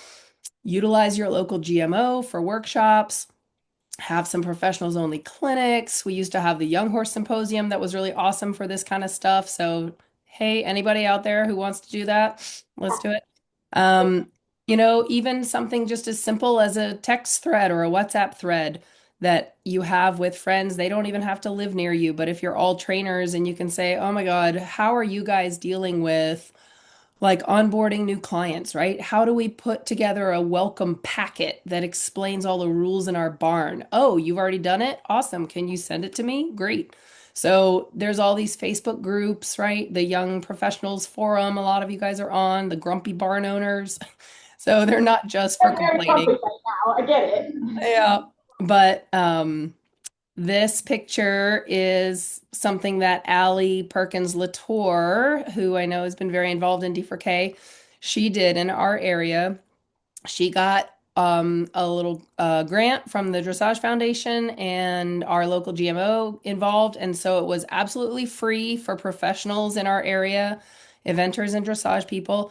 Utilize your local GMO for workshops. Have some professionals only clinics. We used to have the Young Horse Symposium that was really awesome for this kind of stuff. So, hey, anybody out there who wants to do that, let's do it. You know, even something just as simple as a text thread or a WhatsApp thread that you have with friends. They don't even have to live near you, but if you're all trainers and you can say, oh my God, how are you guys dealing with like onboarding new clients, right? How do we put together a welcome packet that explains all the rules in our barn? Oh, you've already done it? Awesome. Can you send it to me? Great. So there's all these Facebook groups, right? The Young Professionals Forum, a lot of you guys are on, the Grumpy Barn Owners. So they're not just for I'm very comfy complaining. right now. I get it. Yeah. But this picture is something that Allie Perkins Latour, who I know has been very involved in D4K, she did in our area. She got a little grant from the Dressage Foundation and our local GMO involved. And so it was absolutely free for professionals in our area, eventers and dressage people,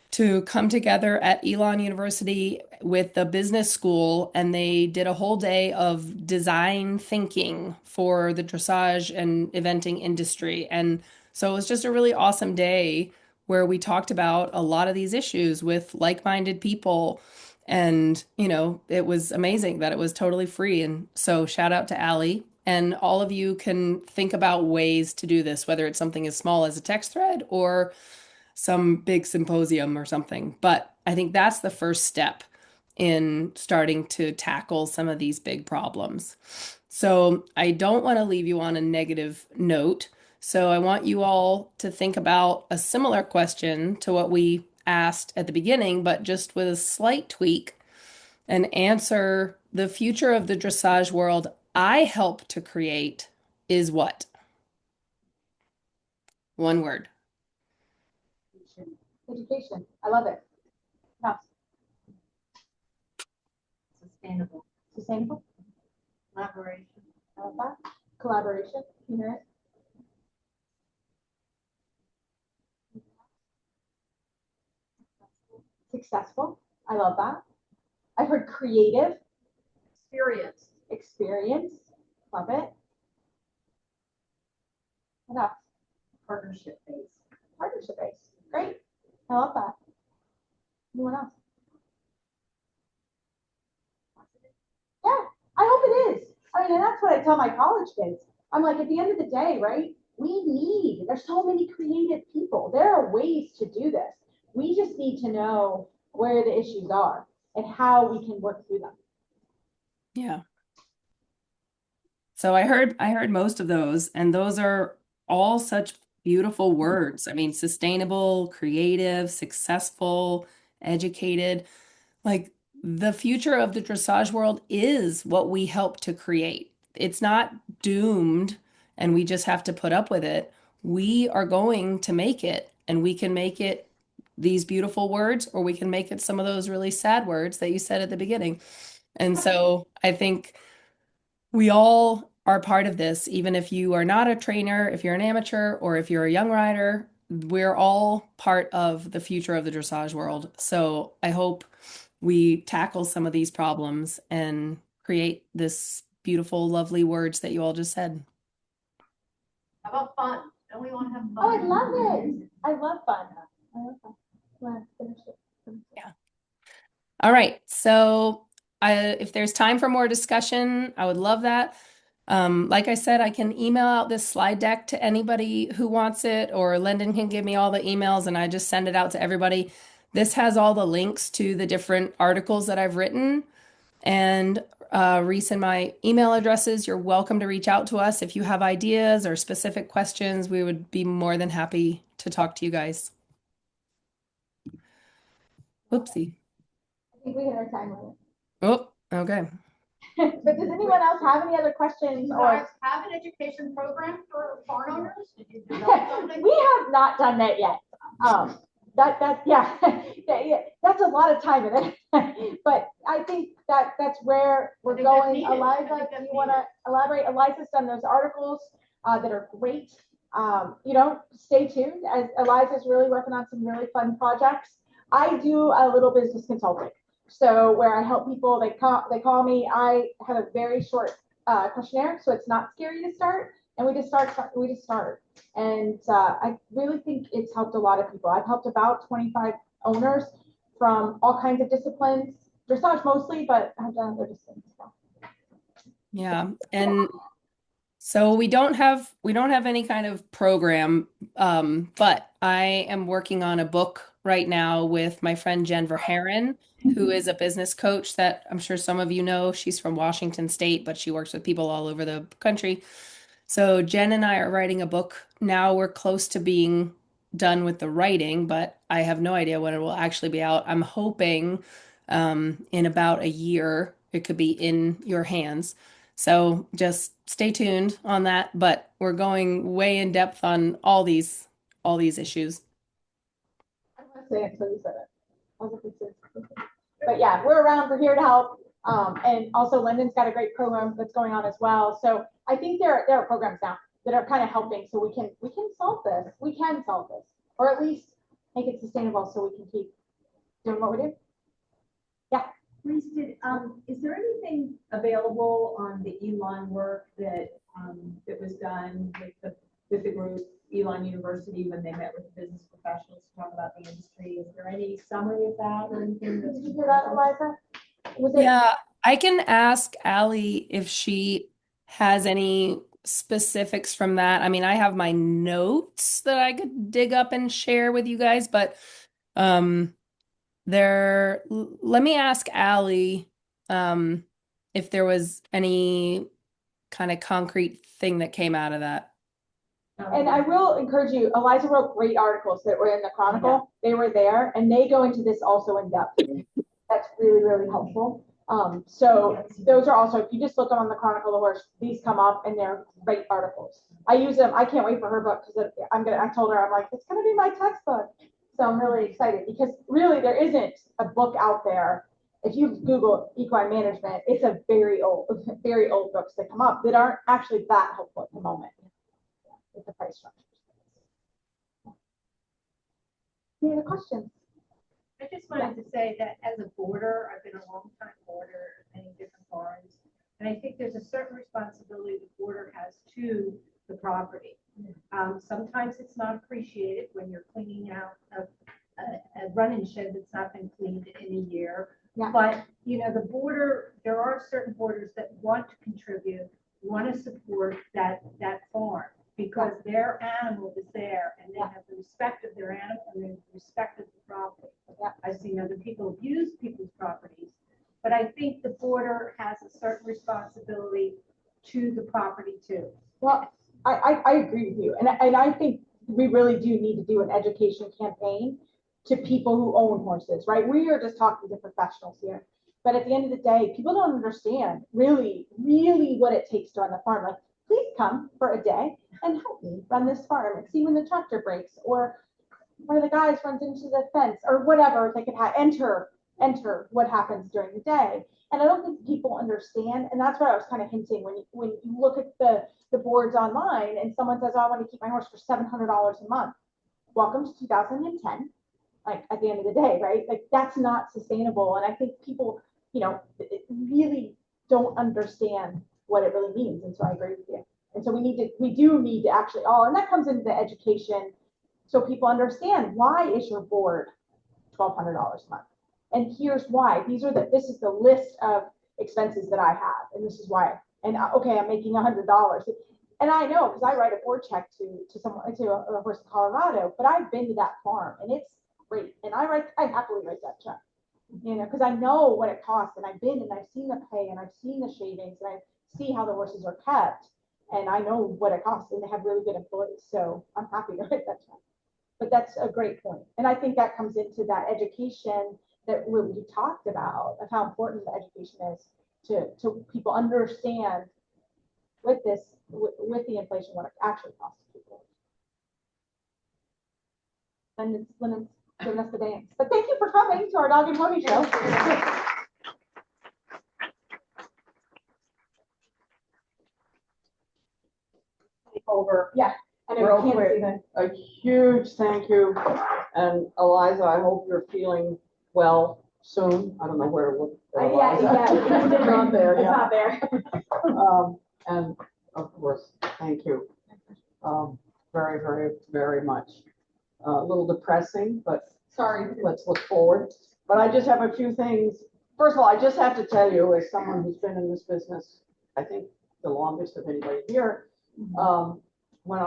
to come together at Elon University with the business school, and they did a whole day of design thinking for the dressage and eventing industry. And so it was just a really awesome day where we talked about a lot of these issues with like-minded people. And, you know, it was amazing that it was totally free. And so shout out to Allie. And all of you can think about ways to do this, whether it's something as small as a text thread or some big symposium or something. But I think that's the first step in starting to tackle some of these big problems. So I don't want to leave you on a negative note. So I want you all to think about a similar question to what we asked at the beginning, but just with a slight tweak, and answer: the future of the dressage world I help to create is what? One word. Education. I love it. Yes. Sustainable. Sustainable. Collaboration. I love that. Collaboration. You hear it? Successful. I love that. I heard creative. Experience. Experience. Love it. What else? Partnership based. Partnership based. Great. I love that. Anyone else? Yeah, I hope it is. I mean, and that's what I tell my college kids. I'm like, at the end of the day, right? There's so many creative people. There are ways to do this. We just need to know where the issues are and how we can work through them. Yeah. So I heard most of those, and those are all such beautiful words. I mean, sustainable, creative, successful, educated. Like, the future of the dressage world is what we help to create. It's not doomed and we just have to put up with it. We are going to make it, and we can make it these beautiful words, or we can make it some of those really sad words that you said at the beginning. And so I think we all are part of this, even if you are not a trainer, if you're an amateur, or if you're a young rider, we're all part of the future of the dressage world. So I hope we tackle some of these problems and create this beautiful, lovely words that you all just said. How about fun? Don't we want to have fun? Oh, I love it. I love fun. I love fun. Well, finish it. Yeah. All right. So if there's time for more discussion, I would love that. Like I said, I can email out this slide deck to anybody who wants it, or Lyndon can give me all the emails and I just send it out to everybody. This has all the links to the different articles that I've written. And Reese and my email addresses. You're welcome to reach out to us if you have ideas or specific questions. We would be more than happy to talk to you guys. Whoopsie. I think we hit our time limit. Oh, okay. But does anyone else have any other questions? You Or guys have an education program for barn owners? Did you develop something? we have not done that yet. Yeah, that's a lot of time in it. But I think that's where we're going. Eliza, do you want to elaborate? Eliza's done those articles that are great. Stay tuned, as Eliza's really working on some really fun projects. I do a little business consulting. So where I help people, they call me. I have a very short questionnaire, so it's not scary to start. And we just start. And I really think it's helped a lot of people. I've helped about 25 owners from all kinds of disciplines, dressage mostly, but I've done other disciplines as well. Yeah, and So we don't have any kind of program, but I am working on a book right now with my friend Jen Verheeren, who is a business coach that I'm sure some of you know. She's from Washington State, but she works with people all over the country. So Jen and I are writing a book. Now we're close to being done with the writing, but I have no idea when it will actually be out. I'm hoping in about a year it could be in your hands. So just stay tuned on that. But we're going way in depth on all these issues. I want to say it until you said it. I was like, "It's-" But yeah, we're around. We're here to help. And also Lyndon's got a great program that's going on as well. So I think there are programs now that are kind of helping, so we can solve this. We can solve this, or at least make it sustainable so we can keep doing what we do. Yeah. Reese, is there anything available on the Elon work that that was done with the group, Elon University, when they met with the business professionals to talk about the industry? Is there any summary of that or anything? Did you hear that, Eliza? Yeah, I can ask Allie if she has any specifics from that. I mean, I have my notes that I could dig up and share with you guys, but let me ask Allie if there was any kind of concrete thing that came out of that. And I will encourage you, Eliza wrote great articles that were in the Chronicle. They were there, and they go into this also in depth. That's really, really helpful. So those are also, if you just look on the Chronicle of Horse, these come up and they're great articles. I use them. I can't wait for her book because I told her, I'm like, it's going to be my textbook. So I'm really excited because really there isn't a book out there. If you Google equine management, it's a very old books that come up that aren't actually that helpful at the moment with the price structures. Any other questions? I just wanted to say that as a boarder, I've been a long time boarder in many different farms. And I think there's a certain responsibility the boarder has to the property. Sometimes it's not appreciated when you're cleaning out a running shed that's not been cleaned in a year. Yeah. But, you know, the boarder, there are certain boarders that want to contribute, want to support that farm because their animal is there and they have the respect of their animal and the respect of the property. I've seen other people abuse people's properties, but I think the boarder has a certain responsibility to the property too. Well, I agree with you. And I think we really do need to do an education campaign to people who own horses, right? We are just talking to professionals here. But at the end of the day, people don't understand really what it takes to run the farm. Like, please come for a day and help me run this farm and see when the tractor breaks or where the guys runs into the fence or whatever. They could enter what happens during the day. And I don't think people understand. And that's what I was kind of hinting when you look at the boards online and someone says, oh, I want to keep my horse for $700 a month. Welcome to 2010. Like at the end of the day, right? Like that's not sustainable. And I think people, you know, really don't understand what it really means. And so I agree with you. And so we do need to actually and that comes into the education. So people understand, why is your board $1,200 a month? And here's why. This is the list of expenses that I have, and this is why. And okay, I'm making $100, and I know because I write a board check to a horse in Colorado. But I've been to that farm, and it's great, and I happily write that check, you know, because I know what it costs, and I've been and I've seen the pay, and I've seen the shavings, and I see how the horses are kept, and I know what it costs, and they have really good employees. So I'm happy to write that check. But that's a great point. And I think that comes into that education that we talked about of how important the education is to people understand with the inflation, what it actually costs people. And it's giving us the dance. But thank you for coming to our Dog and Pony Show. Over. Yeah. And Real quick, a huge thank you. And Eliza, I hope you're feeling well soon. I don't know where to look. It's not there. It's not there. And of course, thank you. Very, very, very much. A little depressing, but sorry, let's look forward. But I just have a few things. First of all, I just have to tell you, as someone who's been in this business, I think the longest of anybody here, When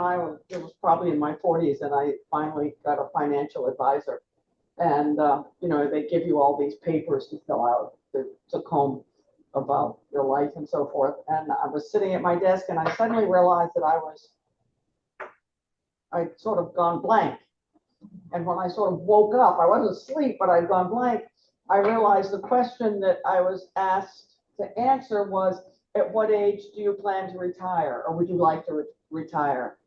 it was probably in my 40s, and I finally got a financial advisor. And, they give you all these papers to fill out to comb about your life and so forth. And I was sitting at my desk and I suddenly realized that I'd sort of gone blank. And when I sort of woke up, I wasn't asleep, but I'd gone blank. I realized the question that I was asked to answer was, at what age do you plan to retire, or would you like to retire?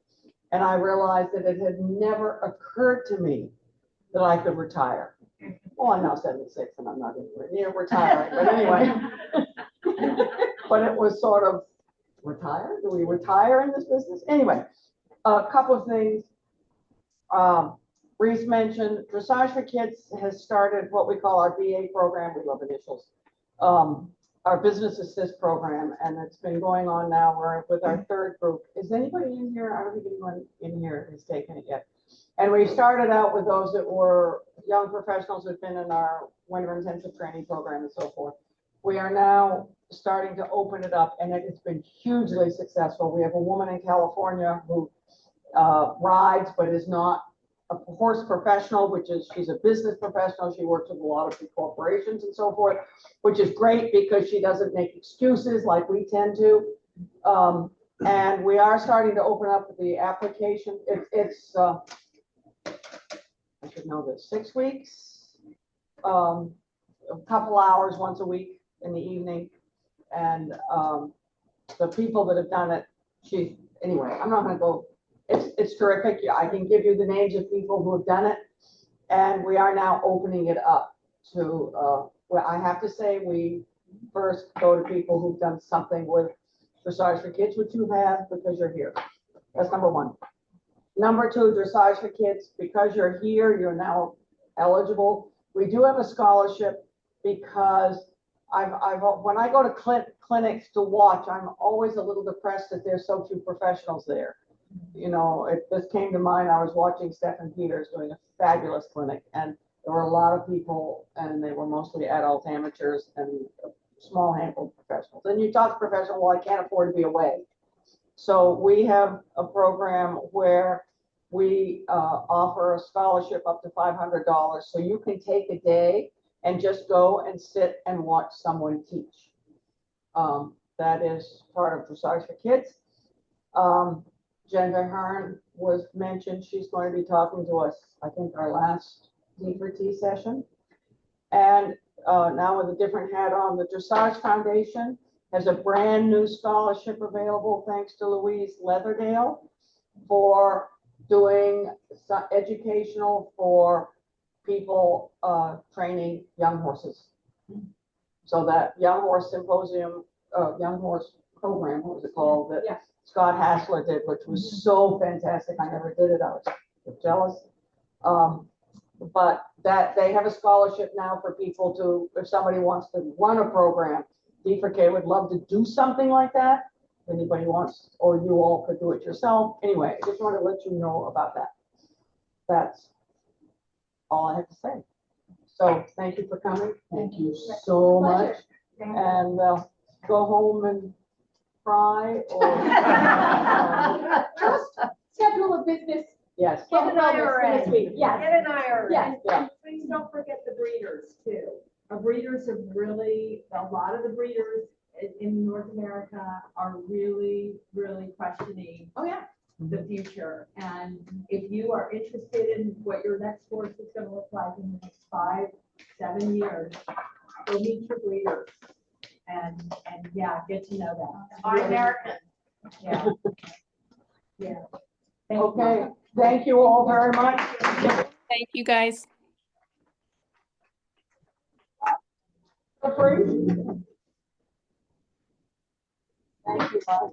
And I realized that it had never occurred to me that I could retire. Well, I'm now 76 and I'm not anywhere near retiring, but anyway. But it was sort of, retire? Do we retire in this business? Anyway, a couple of things. Reese mentioned Dressage for Kids has started what we call our BA program. We love initials. Our Business Assist program, and it's been going on now. We're with our third group. Is anybody in here? I don't think anyone in here has taken it yet. And we started out with those that were young professionals who've been in our winter intensive training program and so forth. We are now starting to open it up, and it has been hugely successful. We have a woman in California who rides, but is not a horse professional, she's a business professional. She works with a lot of big corporations and so forth, which is great because she doesn't make excuses like we tend to. And we are starting to open up the application. It's I should know this, 6 weeks, a couple hours once a week in the evening. And the people that have done it, anyway, I'm not going to go. It's terrific. I can give you the names of people who have done it, and we are now opening it up to, well, I have to say, we first go to people who've done something with Dressage for Kids, which you have because you're here. That's number one. Number two, Dressage for Kids, because you're here, you're now eligible. We do have a scholarship because when I go to clinics to watch, I'm always a little depressed that there's so few professionals there. It just came to mind. I was watching Stephen Peters doing a fabulous clinic, and there were a lot of people, and they were mostly adult amateurs and a small handful of professionals. And you talk to professionals, well, I can't afford to be away. So we have a program where we offer a scholarship up to $500. So you can take a day and just go and sit and watch someone teach. That is part of Dressage for Kids. Jen Hearn was mentioned. She's going to be talking to us, I think, our last D4T session. And now with a different hat on, the Dressage Foundation has a brand new scholarship available, thanks to Louise Leatherdale, for doing educational for people training young horses. So that young horse symposium, young horse program, what was it called? That yes. Scott Hassler did, which was so fantastic. I never did it. I was jealous. But that they have a scholarship now for people to, if somebody wants to run a program, D4K would love to do something like that. If anybody wants, or you all could do it yourself. Anyway, I just want to let you know about that. That's all I have to say. So thank you for coming. Thank you so much. And go home and cry or just schedule a business. Yes. Get an IRA this week. Yes. Get an IRA. Yes. Yeah. Please don't forget the breeders too. Breeders have really, a lot of the breeders in North America are really, really questioning the future. And if you are interested in what your next horse is going to look like in the next 5-7 years, go meet your breeders and get to know them. Our American. Yeah. Yeah. Okay. Thank you all very much. Thank you, guys. Thank you.